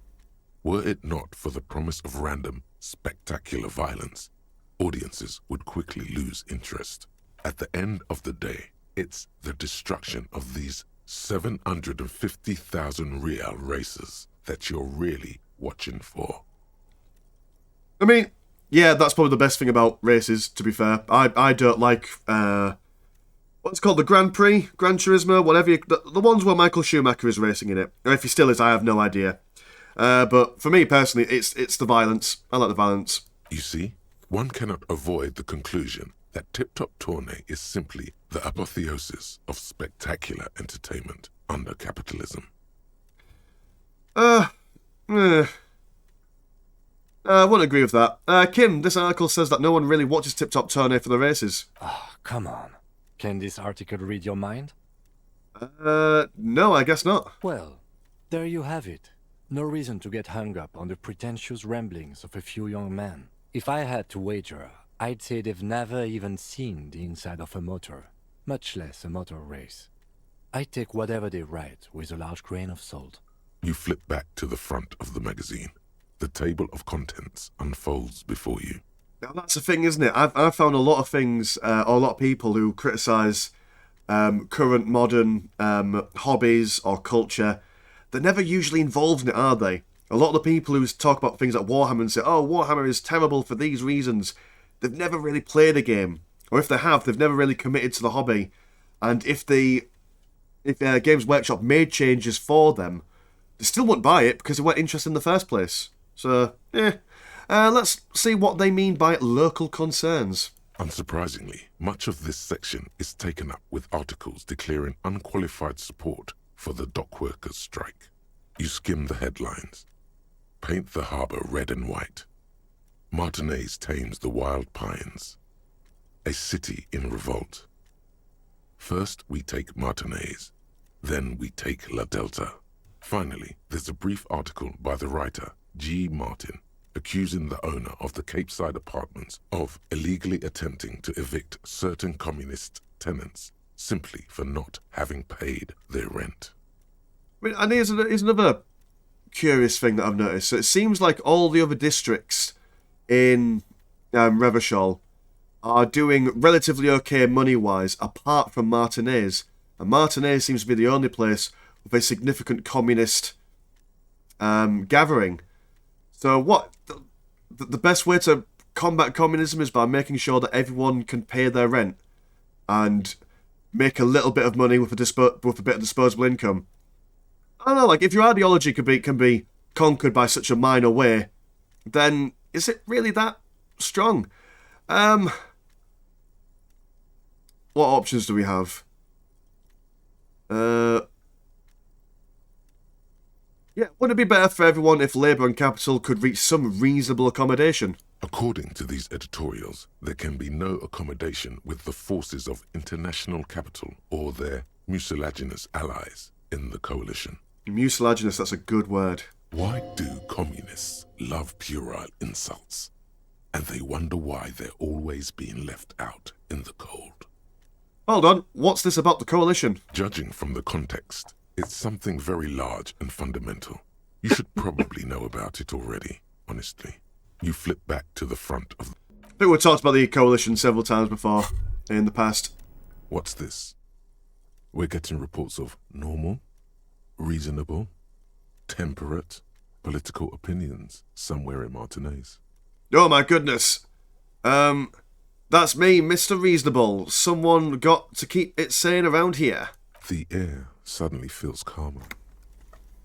Speaker 2: Were it not for the promise of random, spectacular violence, audiences would quickly lose interest. At the end of the day, it's the destruction of these 750,000 real races that you're really watching for.
Speaker 1: I mean, yeah, that's probably the best thing about races, to be fair. I don't like, what's it called, the Grand Prix, Gran Turismo, whatever, the ones where Michael Schumacher is racing in it. Or if he still is, I have no idea. But for me, personally, it's the violence. I like the violence.
Speaker 2: You see, one cannot avoid the conclusion that Tip Top Tourney is simply the apotheosis of spectacular entertainment under capitalism.
Speaker 1: I wouldn't agree with that. Kim, this article says that no one really watches Tip Top Tourney for the races.
Speaker 7: Oh, come on. Can this article read your mind?
Speaker 1: No, I guess not.
Speaker 7: Well, there you have it. No reason to get hung up on the pretentious ramblings of a few young men. If I had to wager, I'd say they've never even seen the inside of a motor, much less a motor race. I take whatever they write with a large grain of salt.
Speaker 2: You flip back to the front of the magazine. The table of contents unfolds before you.
Speaker 1: Now, that's the thing, isn't it? I've found a lot of things, or a lot of people who criticise current modern hobbies or culture. They're never usually involved in it, are they? A lot of the people who talk about things like Warhammer and say, oh, Warhammer is terrible for these reasons, they've never really played a game. Or if they have, they've never really committed to the hobby. And if Games Workshop made changes for them, they still wouldn't buy it because they weren't interested in the first place. So, let's see what they mean by local concerns.
Speaker 2: Unsurprisingly, much of this section is taken up with articles declaring unqualified support for the dockworkers' strike. You skim the headlines. Paint the harbour red and white. Martinez tames the wild pines. A city in revolt. First we take Martinez, then we take La Delta. Finally, there's a brief article by the writer, G. Martin, accusing the owner of the Capeside Apartments of illegally attempting to evict certain communist tenants simply for not having paid their rent.
Speaker 1: I mean, and here's another curious thing that I've noticed. So it seems like all the other districts in Revachol are doing relatively okay money-wise, apart from Martinez. And Martinez seems to be the only place with a significant communist gathering. So what? The best way to combat communism is by making sure that everyone can pay their rent and make a little bit of money with a bit of disposable income. I don't know, like, if your ideology can be conquered by such a minor way, then is it really that strong? What options do we have? Yeah, would it be better for everyone if Labour and Capital could reach some reasonable accommodation?
Speaker 2: According to these editorials, there can be no accommodation with the forces of international capital or their mucilaginous allies in the coalition.
Speaker 1: Mucilaginous, that's a good word.
Speaker 2: Why do communists love puerile insults? And they wonder why they're always being left out in the cold.
Speaker 1: Hold on, what's this about the coalition?
Speaker 2: Judging from the context, it's something very large and fundamental. You should probably know about it already, honestly. You flip back to the front of...
Speaker 1: I think we've talked about the coalition several times before, in the past.
Speaker 2: What's this? We're getting reports of normal, reasonable, temperate, political opinions somewhere in Martinez.
Speaker 1: Oh my goodness. That's me, Mr. Reasonable. Someone got to keep it sane around here.
Speaker 2: The air suddenly feels calmer,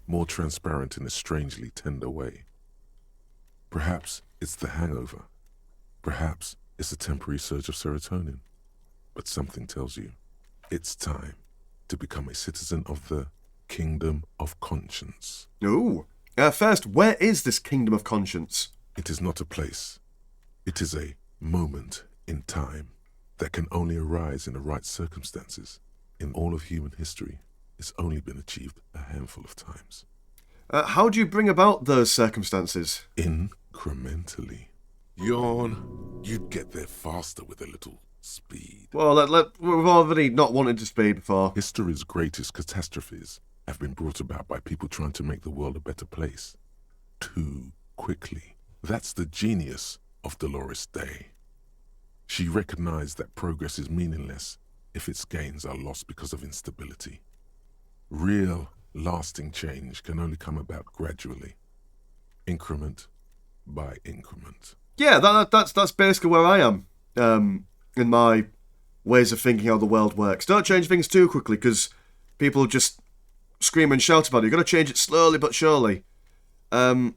Speaker 2: more transparent in a strangely tender way. Perhaps it's the hangover. Perhaps it's a temporary surge of serotonin. But something tells you it's time to become a citizen of the Kingdom of Conscience.
Speaker 1: Ooh. First, where is this Kingdom of Conscience?
Speaker 2: It is not a place. It is a moment in time that can only arise in the right circumstances. In all of human history, it's only been achieved a handful of times.
Speaker 1: How do you bring about those circumstances?
Speaker 2: Incrementally. Yawn. You'd get there faster with a little speed.
Speaker 1: Well, we've already not wanted to speed before.
Speaker 2: History's greatest catastrophes have been brought about by people trying to make the world a better place. Too quickly. That's the genius of Dolores Day. She recognized that progress is meaningless if its gains are lost because of instability. Real, lasting change can only come about gradually, increment by increment.
Speaker 1: yeah, that's basically where I am in my ways of thinking how the world works. Don't change things too quickly, because people just scream and shout about it. You've got to change it slowly but surely. Okay,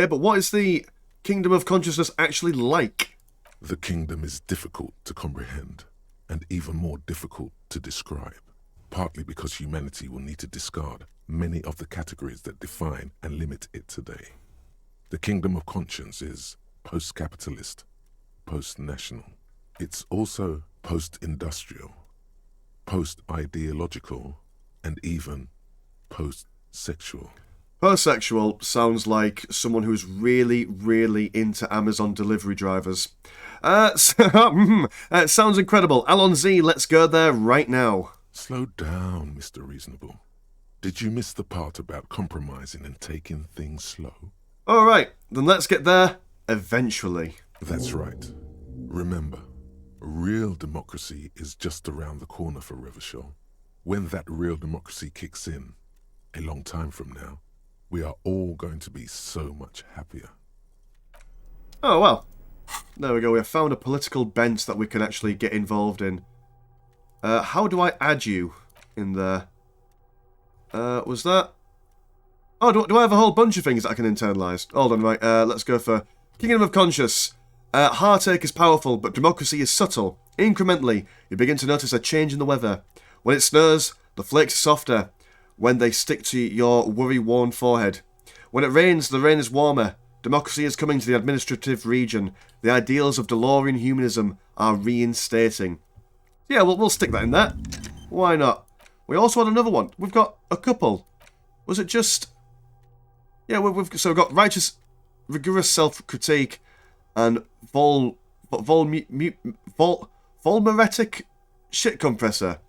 Speaker 1: but what is the Kingdom of Consciousness actually like?
Speaker 2: The kingdom is difficult to comprehend, and even more difficult to describe, partly because humanity will need to discard many of the categories that define and limit it today. The kingdom of conscience is post-capitalist, post-national. It's also post-industrial, post-ideological, and even post-sexual.
Speaker 1: Post-sexual sounds like someone who's really, really into Amazon delivery drivers. It sounds incredible. Alon Z, let's go there right now.
Speaker 2: Slow down, Mr. Reasonable. Did you miss the part about compromising and taking things slow?
Speaker 1: Alright, then let's get there eventually.
Speaker 2: That's right. Remember, real democracy is just around the corner for Revachol. When that real democracy kicks in, a long time from now, we are all going to be so much happier.
Speaker 1: Oh, well. There we go. We have found a political bent that we can actually get involved in. How do I add you in there? Was that... Oh, do I have a whole bunch of things that I can internalise? Hold on, right. Let's go for Kingdom of Conscious. Heartache is powerful, but democracy is subtle. Incrementally, you begin to notice a change in the weather. When it snows, the flakes are softer when they stick to your worry-worn forehead. When it rains, the rain is warmer. Democracy is coming to the administrative region. The ideals of DeLorean humanism are reinstating. Yeah, we'll stick that in there. Why not? We also had another one. We've got a couple. Was it just... Yeah, we've got righteous, rigorous self-critique and Volmeretic shit compressor.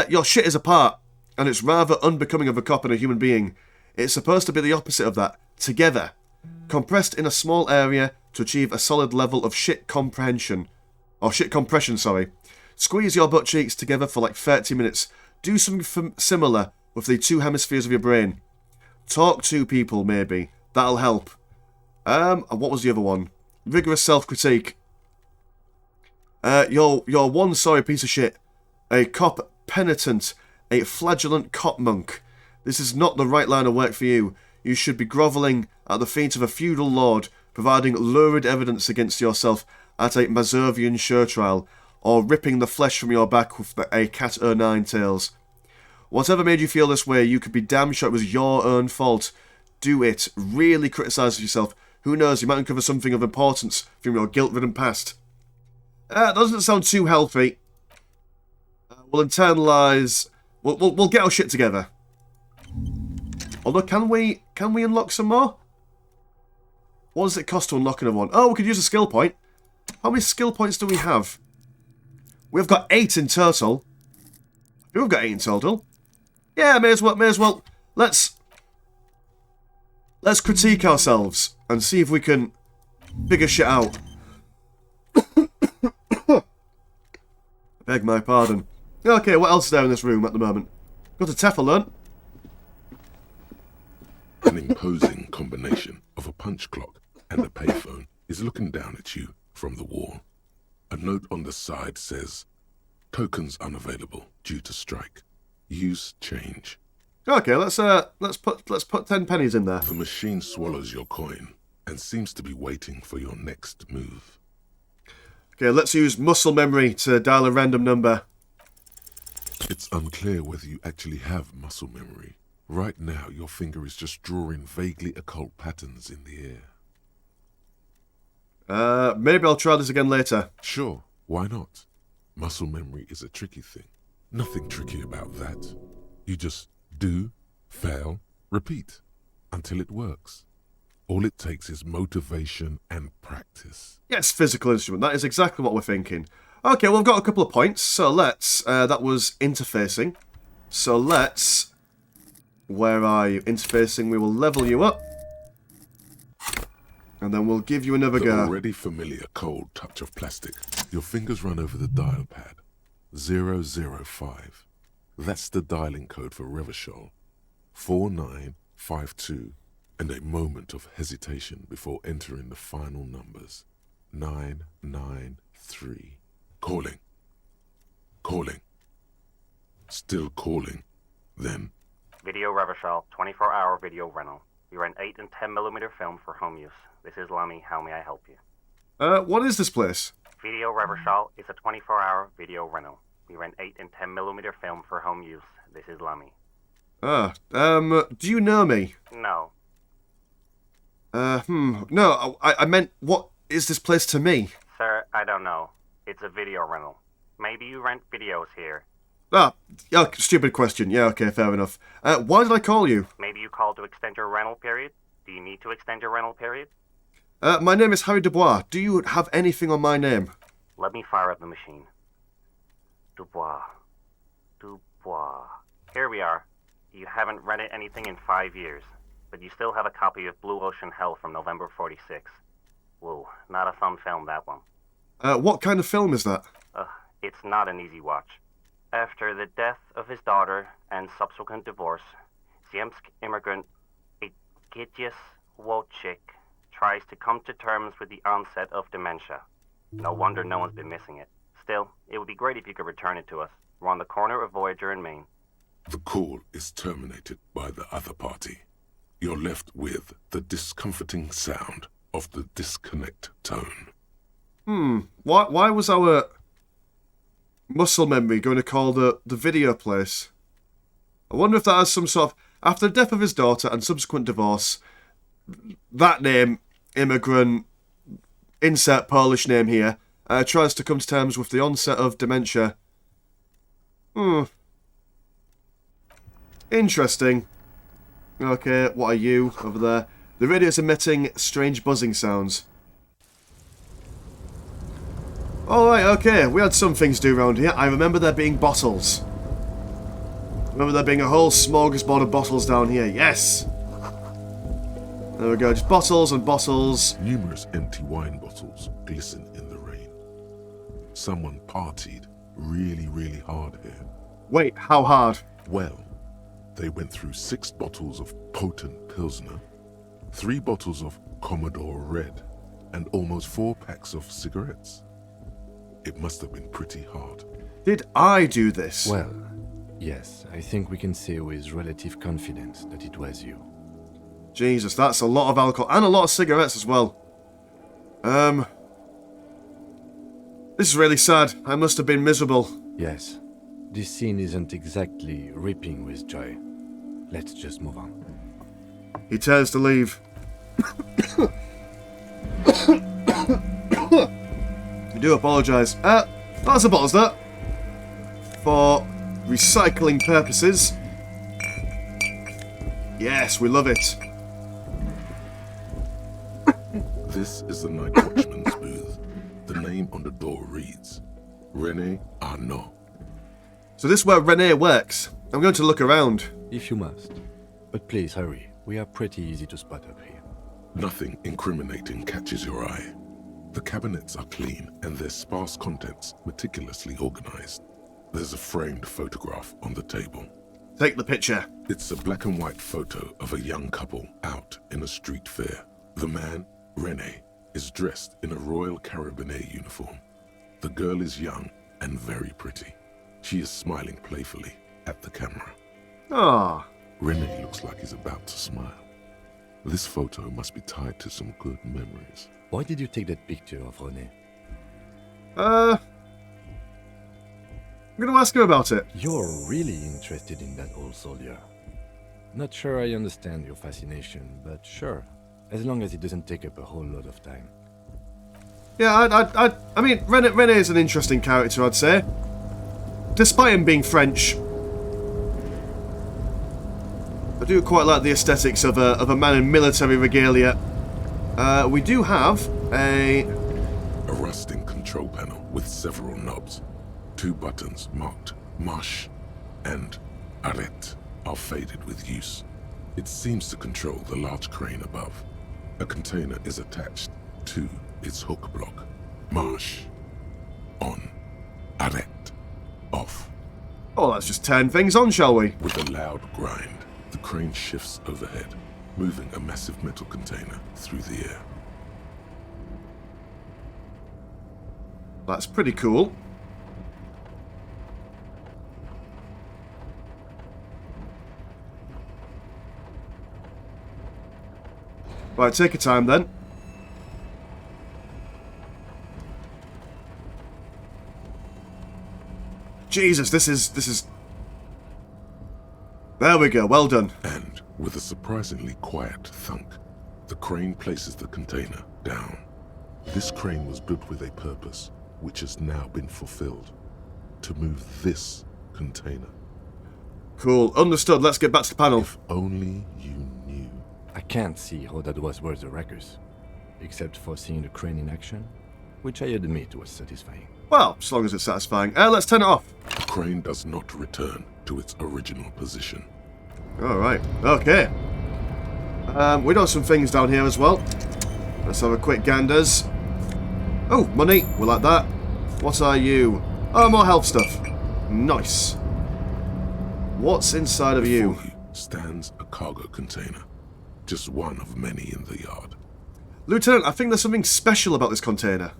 Speaker 1: Your shit is apart, and it's rather unbecoming of a cop and a human being. It's supposed to be the opposite of that. Together. Compressed in a small area to achieve a solid level of shit comprehension. Or shit compression, sorry. Squeeze your butt cheeks together for like 30 minutes. Do something similar with the two hemispheres of your brain. Talk to people, maybe. That'll help. And what was the other one? Rigorous self-critique. You're one sorry piece of shit. A cop penitent. A flagellant cop monk. This is not the right line of work for you. You should be grovelling at the feet of a feudal lord, providing lurid evidence against yourself at a Mazovian show trial, or ripping the flesh from your back with a cat o' nine tails. Whatever made you feel this way, you could be damn sure it was your own fault. Do it. Really criticise yourself. Who knows, you might uncover something of importance from your guilt-ridden past. That doesn't sound too healthy. We'll internalise... We'll get our shit together. Although, can we unlock some more? What does it cost to unlock another one? Oh, we could use a skill point. How many skill points do we have? We've got 8 in total. We've got 8 in total. Yeah, may as well. Let's critique ourselves and see if we can figure shit out. Beg my pardon. Okay, what else is there in this room at the moment? Got a Teflon.
Speaker 2: An imposing combination of a punch clock and a payphone is looking down at you from the wall. A note on the side says, "Tokens unavailable due to strike. Use change."
Speaker 1: Okay, let's put 10 pennies in there.
Speaker 2: The machine swallows your coin and seems to be waiting for your next move.
Speaker 1: Okay, let's use muscle memory to dial a random number.
Speaker 2: It's unclear whether you actually have muscle memory. Right now, your finger is just drawing vaguely occult patterns in the air.
Speaker 1: Maybe I'll try this again later.
Speaker 2: Sure, why not? Muscle memory is a tricky thing. Nothing tricky about that. You just do, fail, repeat, until it works. All it takes is motivation and practice.
Speaker 1: Yes, physical instrument. That is exactly what we're thinking. Okay, well, we've got a couple of points. So let's... that was interfacing. So let's... Where are you? Interfacing. We will level you up. And then we'll give you another go.
Speaker 2: The already familiar cold touch of plastic. Your fingers run over the dial pad. 005. That's the dialing code for Revachol. 4952 and a moment of hesitation before entering the final numbers. 993. Calling. Calling. Still calling. Then...
Speaker 11: Video Revachol, 24-hour video rental. We rent 8 and 10mm film for home use. This is Lummy. How may I help you?
Speaker 1: What is this place?
Speaker 11: Video Revachol is a 24-hour video rental. We rent 8 and 10mm film for home use. This is Lummy.
Speaker 1: Do you know me?
Speaker 11: No.
Speaker 1: No, I meant, what is this place to me?
Speaker 11: Sir, I don't know. It's a video rental. Maybe you rent videos here.
Speaker 1: Stupid question. Yeah, okay, fair enough. Why did I call you?
Speaker 11: Maybe you called to extend your rental period? Do you need to extend your rental period?
Speaker 1: My name is Harry Dubois. Do you have anything on my name?
Speaker 11: Let me fire up the machine. Dubois. Dubois. Here we are. You haven't rented anything in 5 years, but you still have a copy of Blue Ocean Hell from November 46. Whoa, not a fun film, that one.
Speaker 1: What kind of film is that?
Speaker 11: It's not an easy watch. After the death of his daughter and subsequent divorce, Ziemsk immigrant Egidius Wojcik tries to come to terms with the onset of dementia. No wonder no one's been missing it. Still, it would be great if you could return it to us. We're on the corner of Voyager and Main.
Speaker 2: The call is terminated by the other party. You're left with the discomforting sound of the disconnect tone.
Speaker 1: Why was our muscle memory going to call the video place? I wonder if that has some sort of... After the death of his daughter and subsequent divorce, that name, immigrant, insert Polish name here, tries to come to terms with the onset of dementia. Interesting. Okay, what are you over there? The radio's emitting strange buzzing sounds. Alright, okay, we had some things to do around here. I remember there being bottles. Remember there being a whole smorgasbord of bottles down here, yes! There we go, just bottles and bottles.
Speaker 2: Numerous empty wine bottles glisten in the rain. Someone partied really, really hard here.
Speaker 1: Wait, how hard?
Speaker 2: Well, they went through 6 bottles of potent Pilsner, 3 bottles of Commodore Red, and almost 4 packs of cigarettes. It must have been pretty hard.
Speaker 1: Did I do this?
Speaker 7: Well, yes, I think we can say with relative confidence that it was you.
Speaker 1: Jesus, that's a lot of alcohol, and a lot of cigarettes as well. This is really sad. I must have been miserable.
Speaker 7: Yes, this scene isn't exactly ripping with joy. Let's just move on.
Speaker 1: He turns to leave. I do apologise. That's a bottle's that. For recycling purposes. Yes, we love it.
Speaker 2: This is the night watchman's booth. The name on the door reads, René Arnaud.
Speaker 1: So this is where René works. I'm going to look around.
Speaker 7: If you must. But please hurry. We are pretty easy to spot up here.
Speaker 2: Nothing incriminating catches your eye. The cabinets are clean and their sparse contents meticulously organized. There's a framed photograph on the table.
Speaker 1: Take the picture.
Speaker 2: It's a black and white photo of a young couple out in a street fair. The man, René, is dressed in a Royal Carabinier uniform. The girl is young and very pretty. She is smiling playfully at the camera.
Speaker 1: Ah.
Speaker 2: René looks like he's about to smile. This photo must be tied to some good memories.
Speaker 7: Why did you take that picture of René?
Speaker 1: I'm going to ask him about it.
Speaker 7: You're really interested in that old soldier. Not sure I understand your fascination, but sure. As long as it doesn't take up a whole lot of time.
Speaker 1: Yeah, I mean, René is an interesting character, I'd say. Despite him being French, I do quite like the aesthetics of a man in military regalia. We do have a
Speaker 2: rusting control panel with several knobs. 2 buttons marked Marche and Arrête are faded with use. It seems to control the large crane above. A container is attached to its hook block. Marche. On. Arrête. Off.
Speaker 1: Oh, let's just turn things on, shall we?
Speaker 2: With a loud grind, the crane shifts overhead. moving a massive metal container through the air.
Speaker 1: That's pretty cool. Right, take your time then. Jesus, this is... There we go, well done.
Speaker 2: And with a surprisingly quiet thunk, the crane places the container down. This crane was built with a purpose, which has now been fulfilled. To move this container.
Speaker 1: Cool, understood. Let's get back to the panel.
Speaker 2: If only you knew.
Speaker 7: I can't see how that was worth the records, except for seeing the crane in action, which I admit was satisfying.
Speaker 1: Well, as long as it's satisfying. Let's turn it off.
Speaker 2: The crane does not return to its original position.
Speaker 1: Alright, okay. We know some things down here as well. Let's have a quick ganders. Oh, money. We like that. What are you? Oh, more health stuff. Nice. What's inside of you?
Speaker 2: Before you stands a cargo container. Just one of many in the yard.
Speaker 1: Lieutenant, I think there's something special about this container.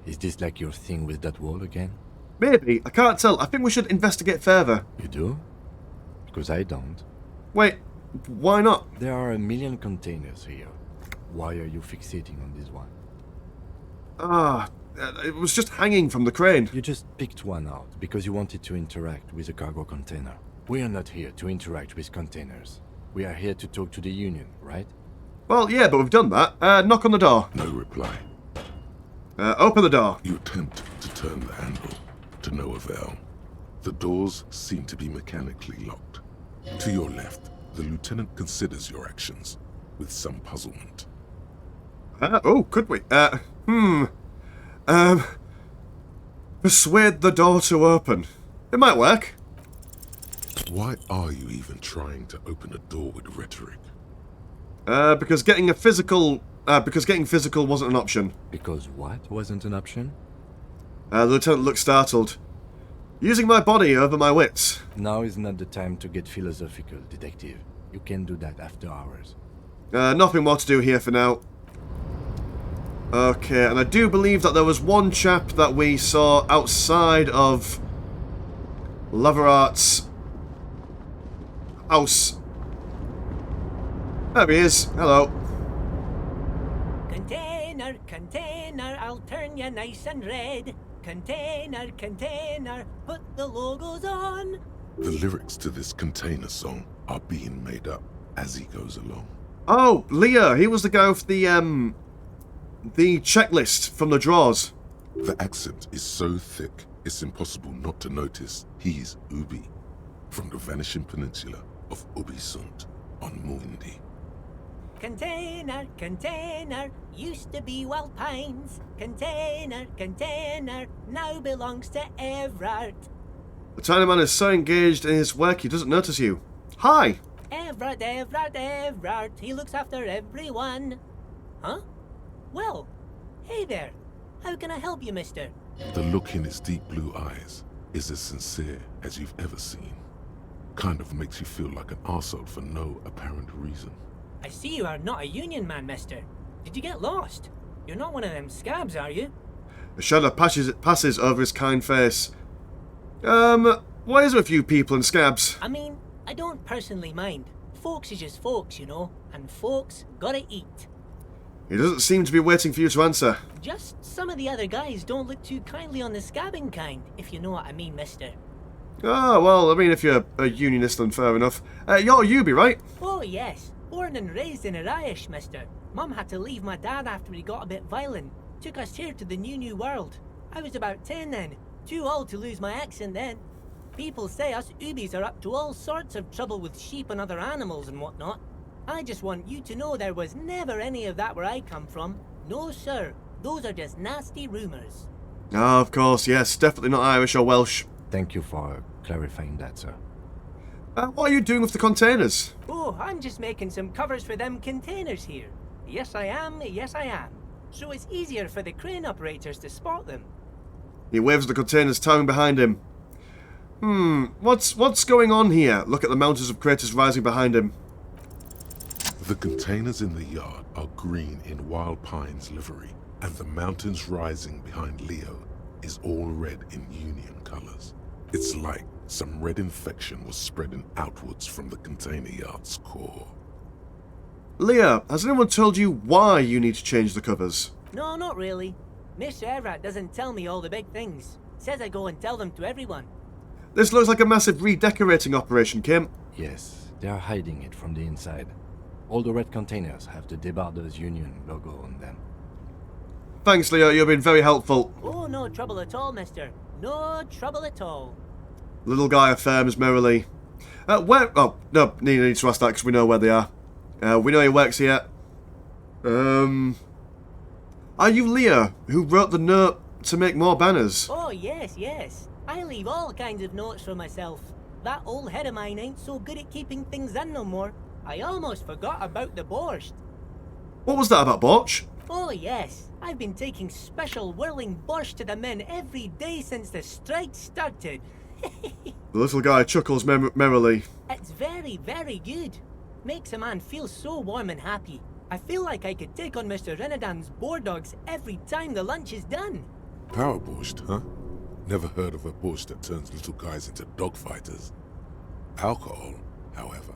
Speaker 7: Is this like your thing with that wall again?
Speaker 1: Maybe. I can't tell. I think we should investigate further.
Speaker 7: You do? Because I don't.
Speaker 1: Wait, why not?
Speaker 7: There are a million containers here. Why are you fixating on this one?
Speaker 1: It was just hanging from the crane.
Speaker 7: You just picked one out because you wanted to interact with a cargo container. We are not here to interact with containers. We are here to talk to the Union, right?
Speaker 1: Well, yeah, but we've done that. Knock on the door.
Speaker 2: No reply.
Speaker 1: Open the door.
Speaker 2: You attempt to turn the handle, to no avail. The doors seem to be mechanically locked. To your left, the lieutenant considers your actions with some puzzlement.
Speaker 1: Could we? Persuade the door to open. It might work.
Speaker 2: Why are you even trying to open a door with rhetoric?
Speaker 1: Because getting physical wasn't an option.
Speaker 7: Because what wasn't an option?
Speaker 1: The lieutenant looked startled. Using my body over my wits.
Speaker 7: Now is not the time to get philosophical, detective. You can do that after hours.
Speaker 1: Nothing more to do here for now. Okay, and I do believe that there was one chap that we saw outside of Leverart's house. There he is. Hello.
Speaker 12: Container, container, I'll turn you nice and red. Container, container, put the logos on.
Speaker 2: The lyrics to this container song are being made up as he goes along.
Speaker 1: Oh, Leah, he was the guy with the checklist from the drawers.
Speaker 2: The accent is so thick, it's impossible not to notice he's Ubi, from the vanishing peninsula of Ubisund on Muindi.
Speaker 12: Container, container, used to be Wild Pines. Container, container, now belongs to Everard.
Speaker 1: The tiny man is so engaged in his work he doesn't notice you. Hi!
Speaker 12: Everard, Everard, Everard, he looks after everyone. Huh? Well, hey there. How can I help you, mister?
Speaker 2: The look in his deep blue eyes is as sincere as you've ever seen. Kind of makes you feel like an arsehole for no apparent reason.
Speaker 12: I see you are not a Union man, mister. Did you get lost? You're not one of them scabs, are you?
Speaker 1: A shudder passes over his kind face. Why is there a few people in scabs?
Speaker 12: I mean, I don't personally mind. Folks is just folks, you know, and folks gotta eat.
Speaker 1: He doesn't seem to be waiting for you to answer.
Speaker 12: Just some of the other guys don't look too kindly on the scabbing kind, if you know what I mean, mister.
Speaker 1: Oh, well, I mean, if you're a unionist, then fair enough. You're Ubi, right?
Speaker 12: Oh, yes. Born and raised in Arish, mister. Mum had to leave my dad after he got a bit violent. Took us here to the new world. I was about 10 then. Too old to lose my accent then. People say us Ubis are up to all sorts of trouble with sheep and other animals and whatnot. I just want you to know there was never any of that where I come from. No, sir. Those are just nasty rumours.
Speaker 1: Ah, of course, yes. Definitely not Irish or Welsh.
Speaker 7: Thank you for clarifying that, sir.
Speaker 1: What are you doing with the containers?
Speaker 12: Oh, I'm just making some covers for them containers here. Yes, I am. Yes, I am. So it's easier for the crane operators to spot them.
Speaker 1: He waves the containers towering behind him. What's going on here? Look at the mountains of craters rising behind him.
Speaker 2: The containers in the yard are green in Wild Pine's livery, and the mountains rising behind Leo is all red in Union colors. It's like some red infection was spreading outwards from the container yard's core.
Speaker 1: Leah, has anyone told you why you need to change the covers?
Speaker 12: No, not really. Miss Everett doesn't tell me all the big things. Says I go and tell them to everyone.
Speaker 1: This looks like a massive redecorating operation, Kim.
Speaker 7: Yes, they are hiding it from the inside. All the red containers have the Debarders Union logo on them.
Speaker 1: Thanks, Leo. You've been very helpful.
Speaker 12: Oh, no trouble at all, mister. No trouble at all.
Speaker 1: Little guy affirms merrily. Where? Oh, no, need to ask that because we know where they are. We know he works here. Are you Leah, who wrote the note to make more banners?
Speaker 12: Oh, yes, yes. I leave all kinds of notes for myself. That old head of mine ain't so good at keeping things in no more. I almost forgot about the borscht.
Speaker 1: What was that about borscht?
Speaker 12: Oh, yes. I've been taking special whirling borscht to the men every day since the strike started.
Speaker 1: The little guy chuckles merrily.
Speaker 12: It's very, very good. Makes a man feel so warm and happy. I feel like I could take on Mr. Renadan's boar dogs every time the lunch is done.
Speaker 2: Power borscht, huh? Never heard of a borscht that turns little guys into dogfighters. Alcohol, however.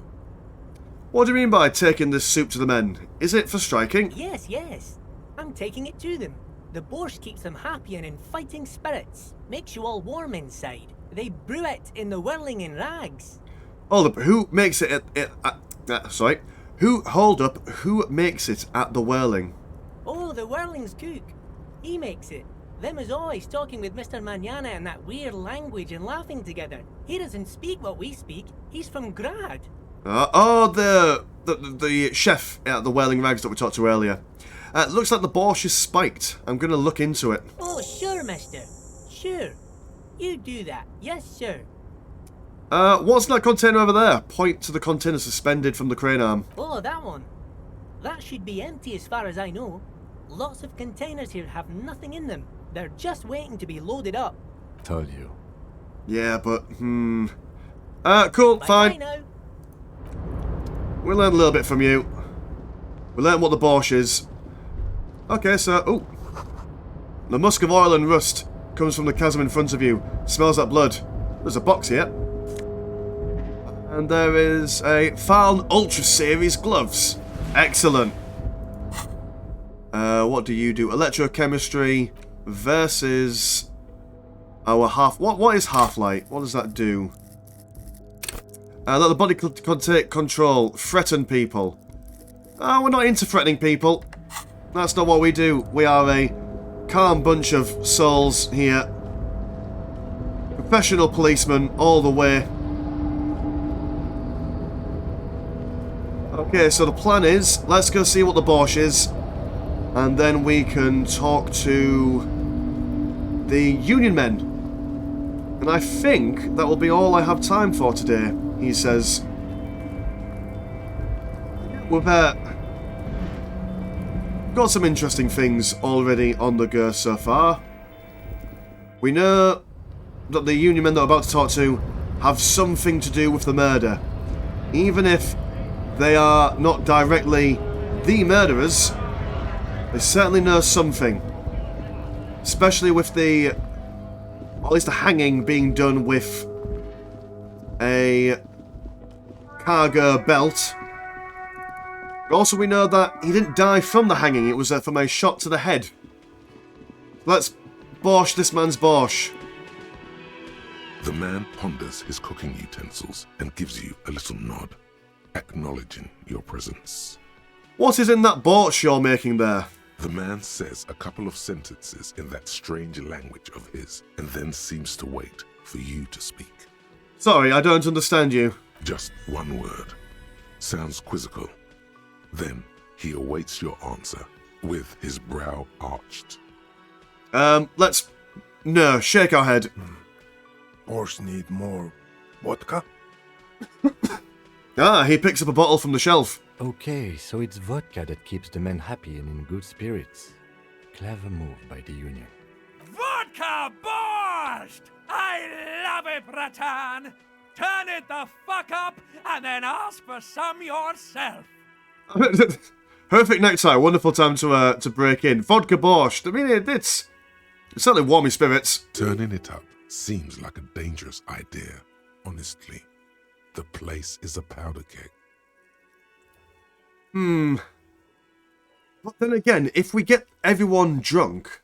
Speaker 1: What do you mean by taking this soup to the men? Is it for striking?
Speaker 12: Yes, yes. I'm taking it to them. The borscht keeps them happy and in fighting spirits. Makes you all warm inside. They brew it in the whirling in rags.
Speaker 1: Hold up, who makes it sorry. Who makes it at the whirling?
Speaker 12: Oh, the whirling's cook. He makes it. Them is always talking with Mr. Manana in that weird language and laughing together. He doesn't speak what we speak. He's from Grad.
Speaker 1: The chef at the whirling rags that we talked to earlier. Looks like the borscht is spiked. I'm going to look into it.
Speaker 12: Oh, sure, mister. Sure. You do that. Yes, sir.
Speaker 1: What's that container over there? Point to the container suspended from the crane arm.
Speaker 12: Oh, that one. That should be empty as far as I know. Lots of containers here have nothing in them. They're just waiting to be loaded up.
Speaker 7: Told you.
Speaker 1: Yeah, but, cool, fine.
Speaker 12: Now.
Speaker 1: We learned a little bit from you. We learned what the borscht is. Okay, so, ooh. The musk of oil and rust comes from the chasm in front of you. Smells like blood. There's a box here. And there is a Farn Ultra Series gloves. Excellent. What do you do? Electrochemistry versus our half... What is half-light? What does that do? Let the body take control. Threaten people. We're not into threatening people. That's not what we do. We are a calm bunch of souls here. Professional policemen all the way. Okay, so the plan is, let's go see what the borscht is. And then we can talk to the Union men. And I think that will be all I have time for today, he says. We've got some interesting things already on the go so far. We know that the Union men that we're about to talk to have something to do with the murder. Even if they are not directly the murderers, they certainly know something. Especially with the... or at least the hanging being done with a cargo belt. Also, we know that he didn't die from the hanging. It was from a shot to the head. Let's borscht this man's borscht.
Speaker 2: The man ponders his cooking utensils and gives you a little nod, acknowledging your presence.
Speaker 1: What is in that borscht you're making there?
Speaker 2: The man says a couple of sentences in that strange language of his, and then seems to wait for you to speak.
Speaker 1: Sorry, I don't understand you.
Speaker 2: Just one word. Sounds quizzical. Then he awaits your answer, with his brow arched.
Speaker 1: Let's... No, shake our head.
Speaker 3: Borscht need more vodka?
Speaker 1: He picks up a bottle from the shelf.
Speaker 7: Okay, so it's vodka that keeps the men happy and in good spirits. Clever move by the Union.
Speaker 13: Vodka borscht! I love it, Bratan! Turn it the fuck up and then ask for some yourself.
Speaker 1: Perfect necktie, wonderful time to break in. Vodka borscht. I mean, it's certainly warm my spirits.
Speaker 2: Turning it up seems like a dangerous idea, honestly. The place is a powder keg.
Speaker 1: But then again, if we get everyone drunk,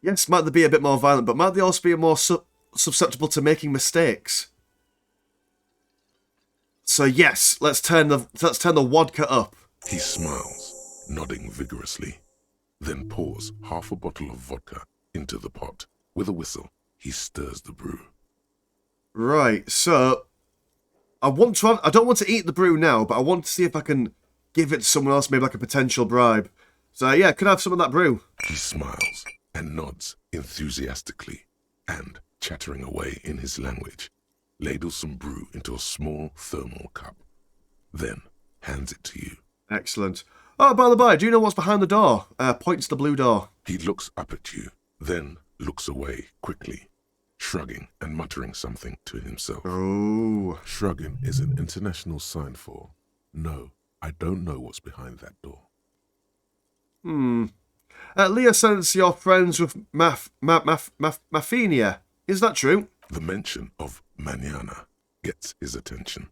Speaker 1: yes, might they be a bit more violent, but might they also be more susceptible to making mistakes? So yes, let's turn the vodka up.
Speaker 2: He smiles, nodding vigorously, then pours half a bottle of vodka into the pot. With a whistle, he stirs the brew.
Speaker 1: Right, so I don't want to eat the brew now, but I want to see if I can give it to someone else, maybe like a potential bribe. So yeah, could I have some of that brew?
Speaker 2: He smiles and nods enthusiastically, and, chattering away in his language, ladles some brew into a small thermal cup, then hands it to you.
Speaker 1: Excellent. Oh, by the by, do you know what's behind the door? Points to the blue door.
Speaker 2: He looks up at you, then looks away quickly, shrugging and muttering something to himself.
Speaker 1: Oh.
Speaker 2: Shrugging is an international sign for, no, I don't know what's behind that door.
Speaker 1: Leah says you're friends with Mafinia. Is that true?
Speaker 2: The mention of Manana gets his attention.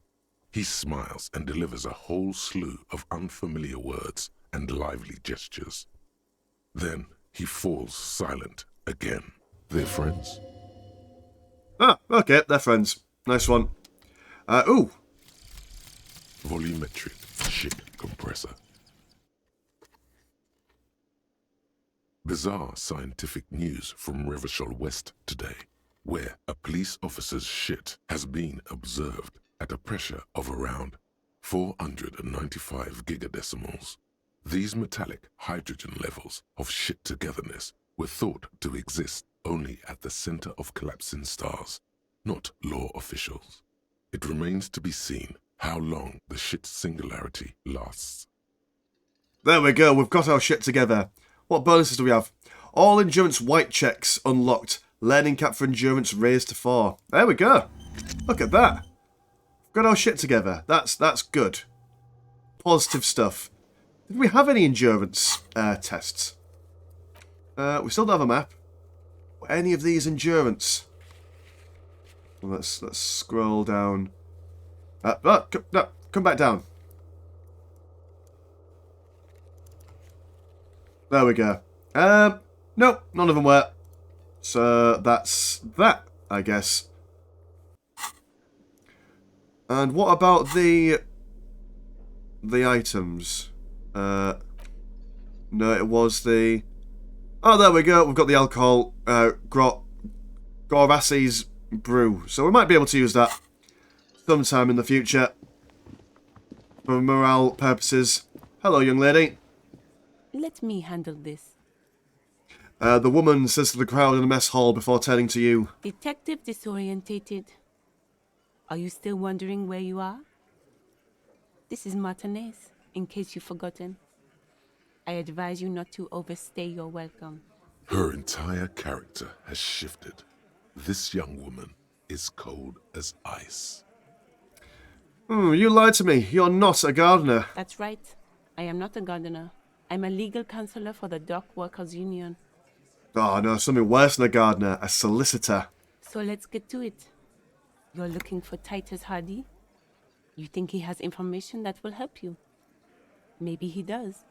Speaker 2: He smiles and delivers a whole slew of unfamiliar words and lively gestures. Then he falls silent again. They're friends.
Speaker 1: Ah, okay, they're friends. Nice one. Ooh.
Speaker 2: Volumetric ship compressor. Bizarre scientific news from Revachol West today, where a police officer's shit has been observed at a pressure of around 495 gigadecimals. These metallic hydrogen levels of shit togetherness were thought to exist only at the center of collapsing stars, not law officials. It remains to be seen how long the shit singularity lasts.
Speaker 1: There we go, we've got our shit together. What bonuses do we have? All endurance white checks unlocked. Learning cap for endurance raised to 4. There we go. Look at that. We've got our shit together. That's good. Positive stuff. Did we have any endurance tests? We still don't have a map. Any of these endurance? Well, let's scroll down. No, come back down. There we go. Nope, none of them were. So that's that, I guess. And what about the items? No, it was the... Oh, there we go. We've got the alcohol. Gorassi's brew. So we might be able to use that sometime in the future. For morale purposes. Hello, young lady.
Speaker 14: Let me handle this.
Speaker 1: The woman says to the crowd in the mess hall before turning to you.
Speaker 14: Detective disorientated. Are you still wondering where you are? This is Martinez, in case you've forgotten. I advise you not to overstay your welcome.
Speaker 2: Her entire character has shifted. This young woman is cold as ice.
Speaker 1: You lied to me. You're not a gardener.
Speaker 14: That's right. I am not a gardener. I'm a legal counselor for the Dock Workers Union.
Speaker 1: Oh no, something worse than a gardener. A solicitor.
Speaker 14: So let's get to it. You're looking for Titus Hardy? You think he has information that will help you? Maybe he does.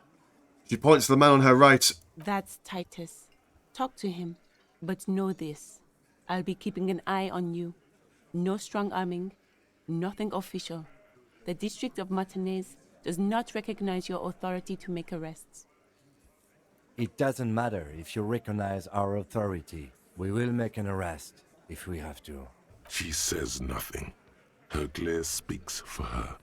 Speaker 1: She points to the man on her right.
Speaker 14: That's Titus. Talk to him. But know this. I'll be keeping an eye on you. No strong arming. Nothing official. The District of Martinez does not recognize your authority to make arrests.
Speaker 7: It doesn't matter if you recognize our authority. We will make an arrest if we have to.
Speaker 2: She says nothing. Her glare speaks for her.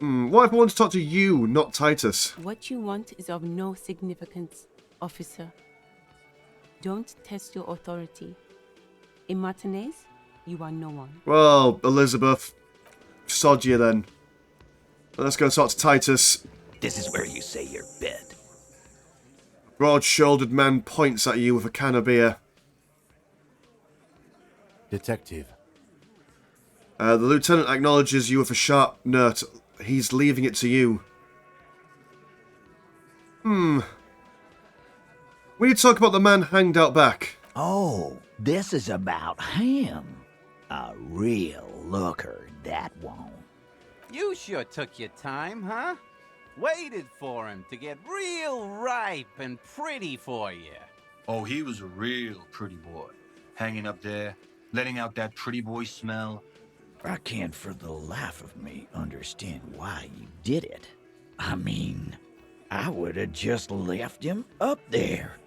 Speaker 1: What if I want to talk to you, not Titus?
Speaker 14: What you want is of no significance, officer. Don't test your authority. In Martinez, you are no one.
Speaker 1: Well, Elizabeth, sod you then. Let's go talk to Titus.
Speaker 15: This is where you say your bed.
Speaker 1: A broad-shouldered man points at you with a can of beer.
Speaker 7: Detective.
Speaker 1: The lieutenant acknowledges you with a sharp note. He's leaving it to you. Will you talk about the man hanged out back?
Speaker 15: Oh, this is about him. A real looker, that one.
Speaker 16: You sure took your time, huh? Waited for him to get real ripe and pretty for you.
Speaker 17: Oh, he was a real pretty boy. Hanging up there, letting out that pretty boy smell.
Speaker 15: I can't for the life of me understand why you did it. I mean, I would have just left him up there.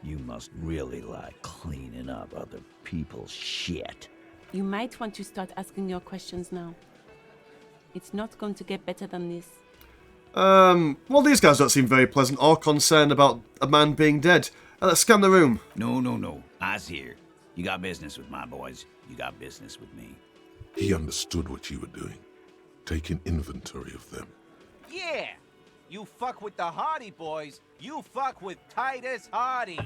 Speaker 15: You must really like cleaning up other people's shit.
Speaker 14: You might want to start asking your questions now. It's not going to get better than this.
Speaker 1: Well, these guys don't seem very pleasant or concerned about a man being dead. Let's scan the room.
Speaker 15: No. I's here. You got business with my boys. You got business with me.
Speaker 2: He understood what you were doing, taking inventory of them.
Speaker 16: Yeah! You fuck with the Hardy Boys, you fuck with Titus Hardy.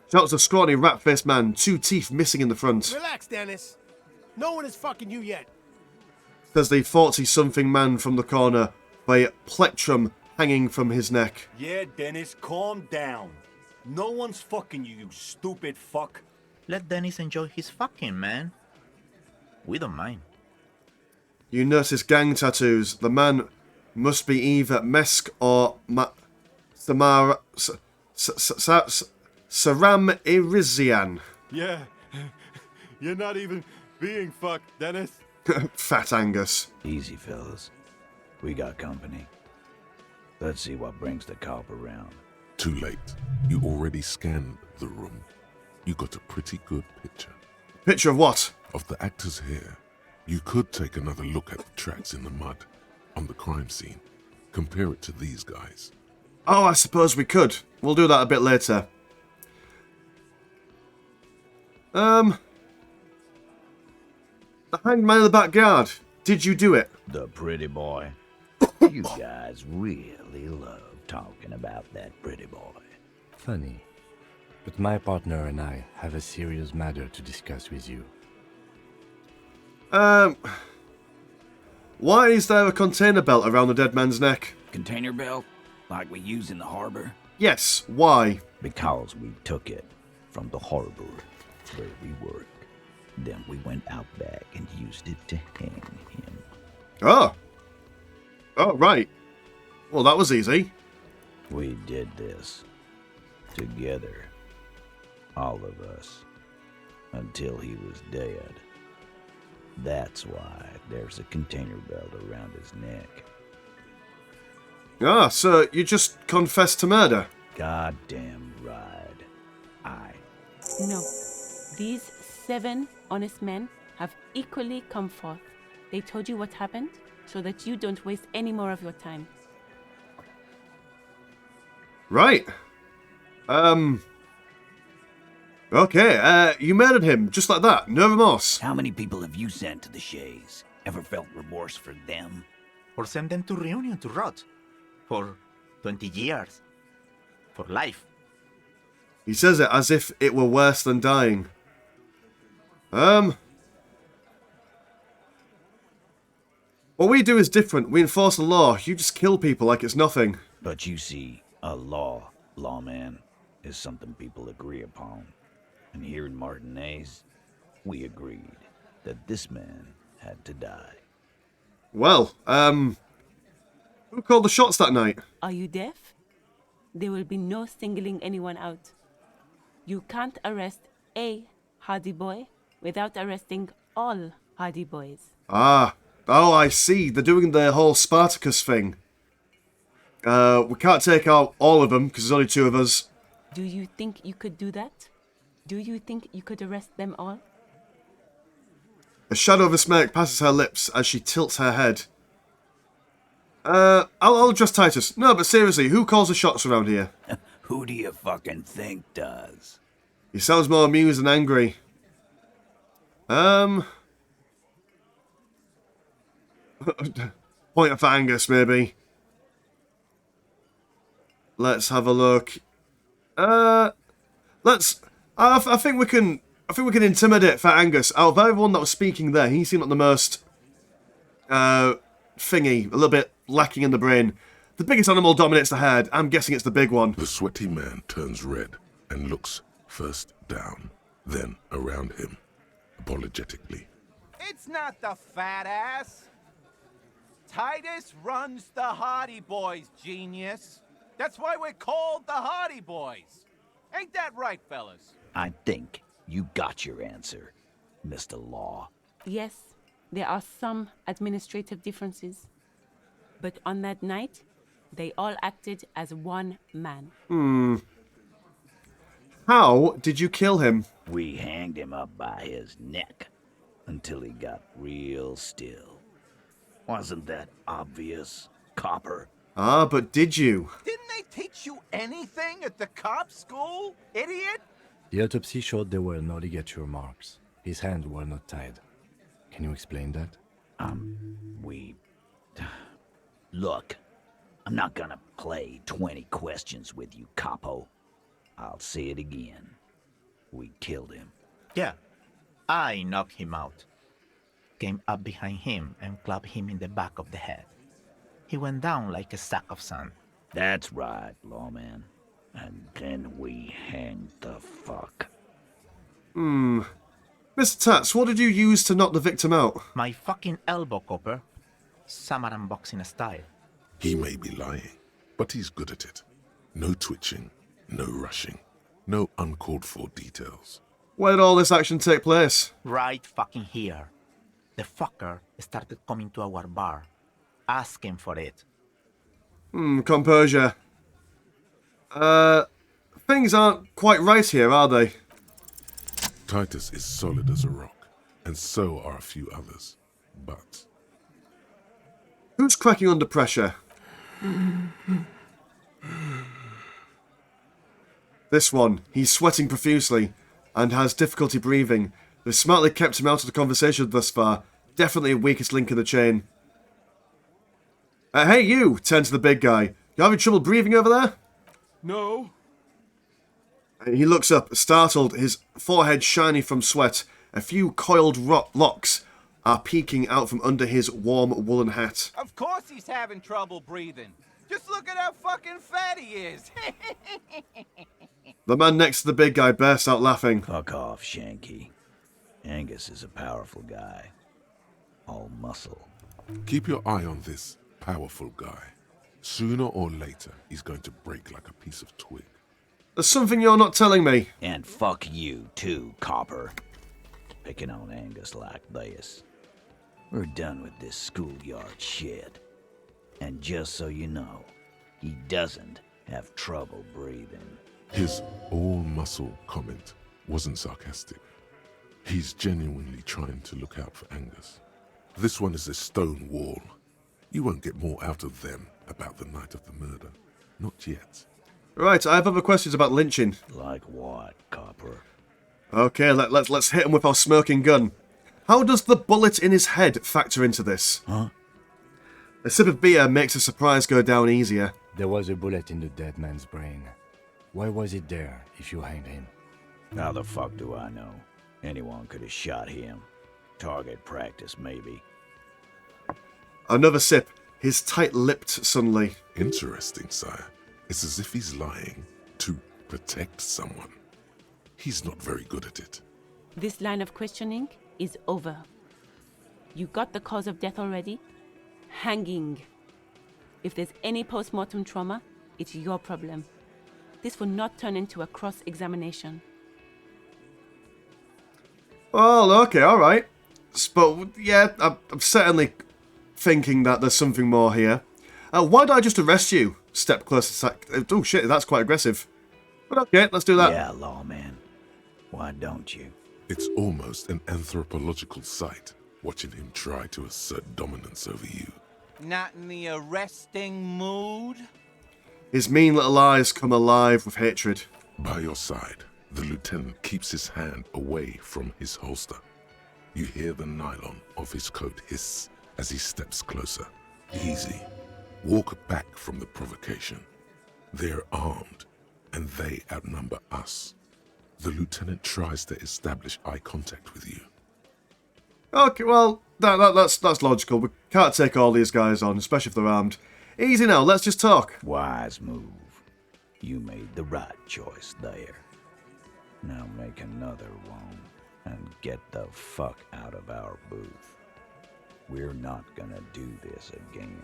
Speaker 1: Shouts a scrawny, rat-faced man, 2 teeth missing in the front.
Speaker 18: Relax, Dennis. No one is fucking you yet.
Speaker 1: Says the 40-something man from the corner, with a plectrum hanging from his neck.
Speaker 19: Yeah, Dennis, calm down. No one's fucking you, you stupid fuck.
Speaker 20: Let Dennis enjoy his fucking, man. We don't mind.
Speaker 1: You notice gang tattoos. The man must be either Mesk or Saram Irizian.
Speaker 21: Yeah, you're not even being fucked, Dennis.
Speaker 1: Fat Angus.
Speaker 15: Easy, fellas. We got company. Let's see what brings the cop around.
Speaker 2: Too late. You already scanned the room. You got a pretty good picture.
Speaker 1: Picture of what?
Speaker 2: Of the actors here. You could take another look at the tracks in the mud on the crime scene. Compare it to these guys.
Speaker 1: Oh, I suppose we could. We'll do that a bit later. The hanged man in the backyard. Did you do it?
Speaker 15: The pretty boy. You guys really love talking about that pretty boy.
Speaker 7: Funny. But my partner and I have a serious matter to discuss with you.
Speaker 1: Why is there a container belt around the dead man's neck?
Speaker 15: Container belt? Like we use in the harbor?
Speaker 1: Yes, why?
Speaker 15: Because we took it from the harbor where we work. Then we went out back and used it to hang him.
Speaker 1: Oh. Oh, right. Well, that was easy.
Speaker 15: We did this. Together. All of us. Until he was dead. That's why there's a container belt around his neck.
Speaker 1: Ah, so you just confessed to murder?
Speaker 15: Goddamn right.
Speaker 14: No. These 7 honest men have equally come forth. They told you what happened so that you don't waste any more of your time.
Speaker 1: Right. Okay, you murdered him, just like that, no remorse.
Speaker 15: How many people have you sent to the Shays? Ever felt remorse for them?
Speaker 20: Or send them to Reunion to rot. For 20 years. For life.
Speaker 1: He says it as if it were worse than dying. What we do is different. We enforce the law. You just kill people like it's nothing.
Speaker 15: But you see, a lawman, is something people agree upon. And here in Martinez, we agreed that this man had to die.
Speaker 1: Well, who called the shots that night?
Speaker 14: Are you deaf? There will be no singling anyone out. You can't arrest a Hardy Boy without arresting all Hardy Boys.
Speaker 1: Ah. Oh, I see. They're doing the whole Spartacus thing. We can't take out all of them because there's only 2 of us.
Speaker 14: Do you think you could do that? Do you think you could arrest them all?
Speaker 1: A shadow of a smirk passes her lips as she tilts her head. I'll address Titus. No, but seriously, who calls the shots around here?
Speaker 15: Who do you fucking think does?
Speaker 1: He sounds more amused than angry. Point of Angus, maybe. Let's have a look. I think we can I think we can intimidate Fat Angus. Out of everyone that was speaking there, he seemed like the most thingy, a little bit lacking in the brain. The biggest animal dominates the herd. I'm guessing it's the big one.
Speaker 2: The sweaty man turns red and looks first down, then around him, apologetically.
Speaker 16: It's not the fat ass. Titus runs the Hardy Boys, genius. That's why we're called the Hardy Boys. Ain't that right, fellas?
Speaker 15: I think you got your answer, Mr. Law.
Speaker 14: Yes, there are some administrative differences. But on that night, they all acted as one man.
Speaker 1: How did you kill him?
Speaker 15: We hanged him up by his neck until he got real still. Wasn't that obvious, Copper?
Speaker 1: Ah, but did you?
Speaker 16: Didn't they teach you anything at the cop school, idiot?
Speaker 7: The autopsy showed there were no ligature marks. His hands were not tied. Can you explain that?
Speaker 15: Look, I'm not gonna play 20 questions with you, Capo. I'll say it again. We killed him.
Speaker 20: Yeah, I knocked him out. Came up behind him and clubbed him in the back of the head. He went down like a sack of sand.
Speaker 15: That's right, lawman. And then we hanged the fuck.
Speaker 1: Mr. Tats, what did you use to knock the victim out?
Speaker 20: My fucking elbow, Copper. Samaran boxing style.
Speaker 2: He may be lying, but he's good at it. No twitching, no rushing, no uncalled for details.
Speaker 1: Where did all this action take place?
Speaker 20: Right fucking here. The fucker started coming to our bar, asking for it.
Speaker 1: Composure. Things aren't quite right here, are they?
Speaker 2: Titus is solid as a rock, and so are a few others. But
Speaker 1: who's cracking under pressure? This one. He's sweating profusely and has difficulty breathing. They've smartly kept him out of the conversation thus far. Definitely the weakest link in the chain. Hey, you! Turn to the big guy. You having trouble breathing over there?
Speaker 21: No.
Speaker 1: He looks up, startled, his forehead shiny from sweat. A few coiled locks are peeking out from under his warm woolen hat.
Speaker 16: Of course he's having trouble breathing. Just look at how fucking fat he is.
Speaker 1: The man next to the big guy bursts out laughing.
Speaker 15: Fuck off, Shanky. Angus is a powerful guy. All muscle.
Speaker 2: Keep your eye on this powerful guy. Sooner or later, he's going to break like a piece of twig.
Speaker 1: There's something you're not telling me.
Speaker 15: And fuck you too, Copper. Picking on Angus like this. We're done with this schoolyard shit. And just so you know, he doesn't have trouble breathing.
Speaker 2: His all-muscle comment wasn't sarcastic. He's genuinely trying to look out for Angus. This one is a stone wall. You won't get more out of them about the night of the murder. Not yet.
Speaker 1: Right, I have other questions about lynching.
Speaker 15: Like what, Copper?
Speaker 1: Okay, let's hit him with our smoking gun. How does the bullet in his head factor into this?
Speaker 15: Huh?
Speaker 1: A sip of beer makes a surprise go down easier.
Speaker 7: There was a bullet in the dead man's brain. Why was it there if you hanged him?
Speaker 15: How the fuck do I know? Anyone could have shot him. Target practice, maybe.
Speaker 1: Another sip. He's tight-lipped suddenly.
Speaker 2: Interesting, sire. It's as if he's lying to protect someone. He's not very good at it.
Speaker 14: This line of questioning is over. You got the cause of death already? Hanging. If there's any post-mortem trauma, it's your problem. This will not turn into a cross-examination.
Speaker 1: Well, okay, alright. But, yeah, I'm certainly thinking that there's something more here. Why did I just arrest you? Step closer. Oh, shit, that's quite aggressive. But okay, let's do that.
Speaker 15: Yeah, lawman. Why don't you?
Speaker 2: It's almost an anthropological sight, watching him try to assert dominance over you.
Speaker 16: Not in the arresting mood?
Speaker 1: His mean little eyes come alive with hatred.
Speaker 2: By your side, the lieutenant keeps his hand away from his holster. You hear the nylon of his coat hiss as he steps closer. Easy. Walk back from the provocation. They're armed, and they outnumber us. The lieutenant tries to establish eye contact with you.
Speaker 1: Okay, well, that's logical. We can't take all these guys on, especially if they're armed. Easy now, let's just talk.
Speaker 15: Wise move. You made the right choice there. Now make another one and get the fuck out of our booth. We're not gonna do this again.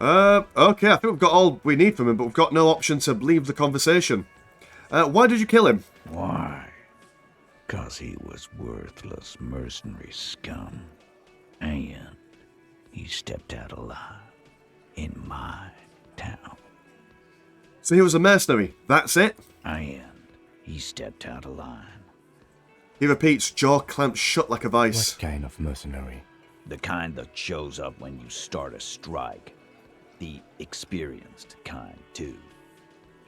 Speaker 1: Okay, I think we've got all we need from him, but we've got no option to leave the conversation. Why did you kill him?
Speaker 15: Why? 'Cause he was worthless mercenary scum. And he stepped out alive in my town.
Speaker 1: So he was a mercenary, that's it?
Speaker 15: And he stepped out of line.
Speaker 1: He repeats, jaw clamped shut like a vice.
Speaker 7: What kind of mercenary?
Speaker 15: The kind that shows up when you start a strike. The experienced kind, too.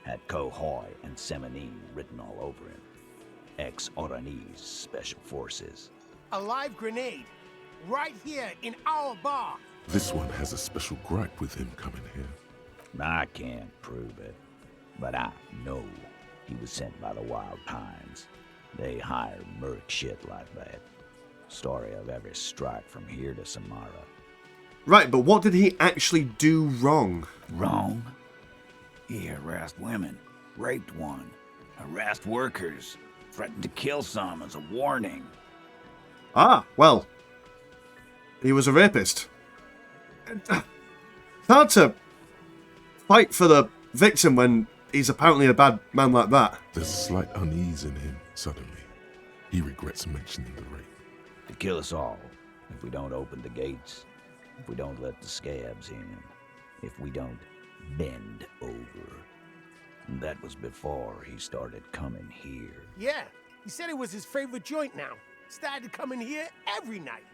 Speaker 15: Had Kohoy and Semini written all over him. Ex-Oranese Special Forces.
Speaker 18: A live grenade. Right here in our bar.
Speaker 2: This one has a special gripe with him coming here.
Speaker 15: I can't prove it, but I know he was sent by the Wild Pines. They hire merc shit like that. Story of every strike from here to Samara.
Speaker 1: Right, but what did he actually do wrong?
Speaker 15: Wrong? He harassed women, raped one, harassed workers, threatened to kill some as a warning.
Speaker 1: Ah, well, he was a rapist. It's hard to fight for the victim when he's apparently a bad man like that.
Speaker 2: There's a slight unease in him suddenly. He regrets mentioning the rape.
Speaker 15: To kill us all, if we don't open the gates, if we don't let the scabs in, if we don't bend over. And that was before he started coming here.
Speaker 18: Yeah, he said it was his favorite joint now. Started to come in here every night.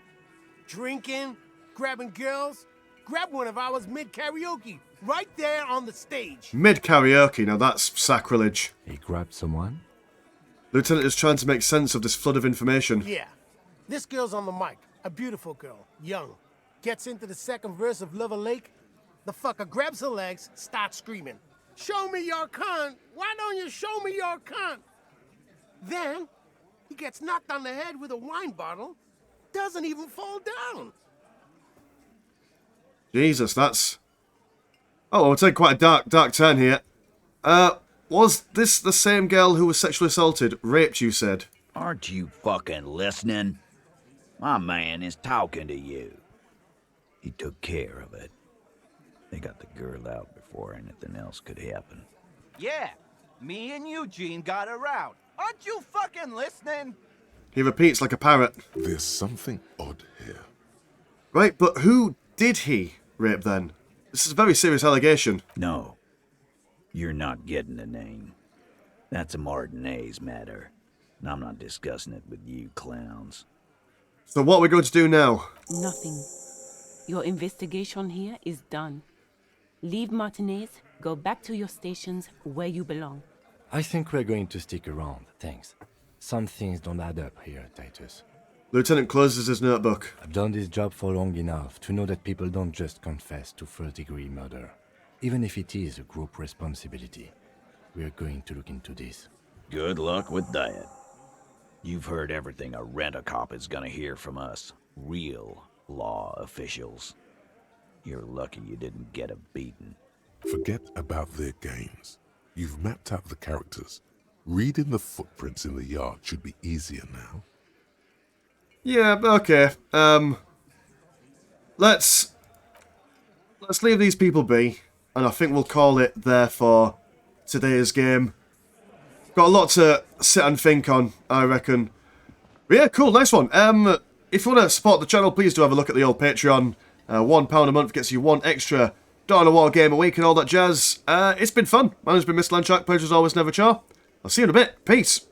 Speaker 18: Drinking, grabbing girls. Grab one of ours mid-karaoke, right there on the stage.
Speaker 1: Mid-karaoke, now that's sacrilege.
Speaker 7: He grabbed someone?
Speaker 1: Lieutenant is trying to make sense of this flood of information.
Speaker 18: Yeah, this girl's on the mic. A beautiful girl, young. Gets into the second verse of Lover Lake. The fucker grabs her legs, starts screaming. Show me your cunt! Why don't you show me your cunt? Then, he gets knocked on the head with a wine bottle. Doesn't even fall down.
Speaker 1: Jesus, that's... Oh, we'll take quite a dark turn here. Was this the same girl who was sexually assaulted, raped, you said?
Speaker 15: Aren't you fucking listening? My man is talking to you. He took care of it. They got the girl out before anything else could happen.
Speaker 16: Yeah, me and Eugene got her out. Aren't you fucking listening?
Speaker 1: He repeats like a parrot.
Speaker 2: There's something odd here.
Speaker 1: Right, but who did he rape then? This is a very serious allegation.
Speaker 15: No. You're not getting the name. That's a Martinez matter. And I'm not discussing it with you clowns.
Speaker 1: So what are we going to do now?
Speaker 14: Nothing. Your investigation here is done. Leave Martinez, go back to your stations where you belong.
Speaker 7: I think we're going to stick around, thanks. Some things don't add up here, Titus.
Speaker 1: Lieutenant closes his notebook.
Speaker 7: I've done this job for long enough to know that people don't just confess to first-degree murder. Even if it is a group responsibility. We're going to look into this.
Speaker 15: Good luck with that. You've heard everything a rent-a-cop is gonna hear from us. Real law officials. You're lucky you didn't get a beating.
Speaker 2: Forget about their games. You've mapped out the characters. Reading the footprints in the yard should be easier now.
Speaker 1: Yeah, okay. Let's leave these people be, and I think we'll call it there for today's game. Got a lot to sit and think on, I reckon. But yeah, cool, nice one. If you want to support the channel, please do have a look at the old Patreon. £1 a month gets you one extra Dawn of War game a week and all that jazz. It's been fun. My name's been Mr. Lanchak. Pleasure's always, never chore. I'll see you in a bit. Peace.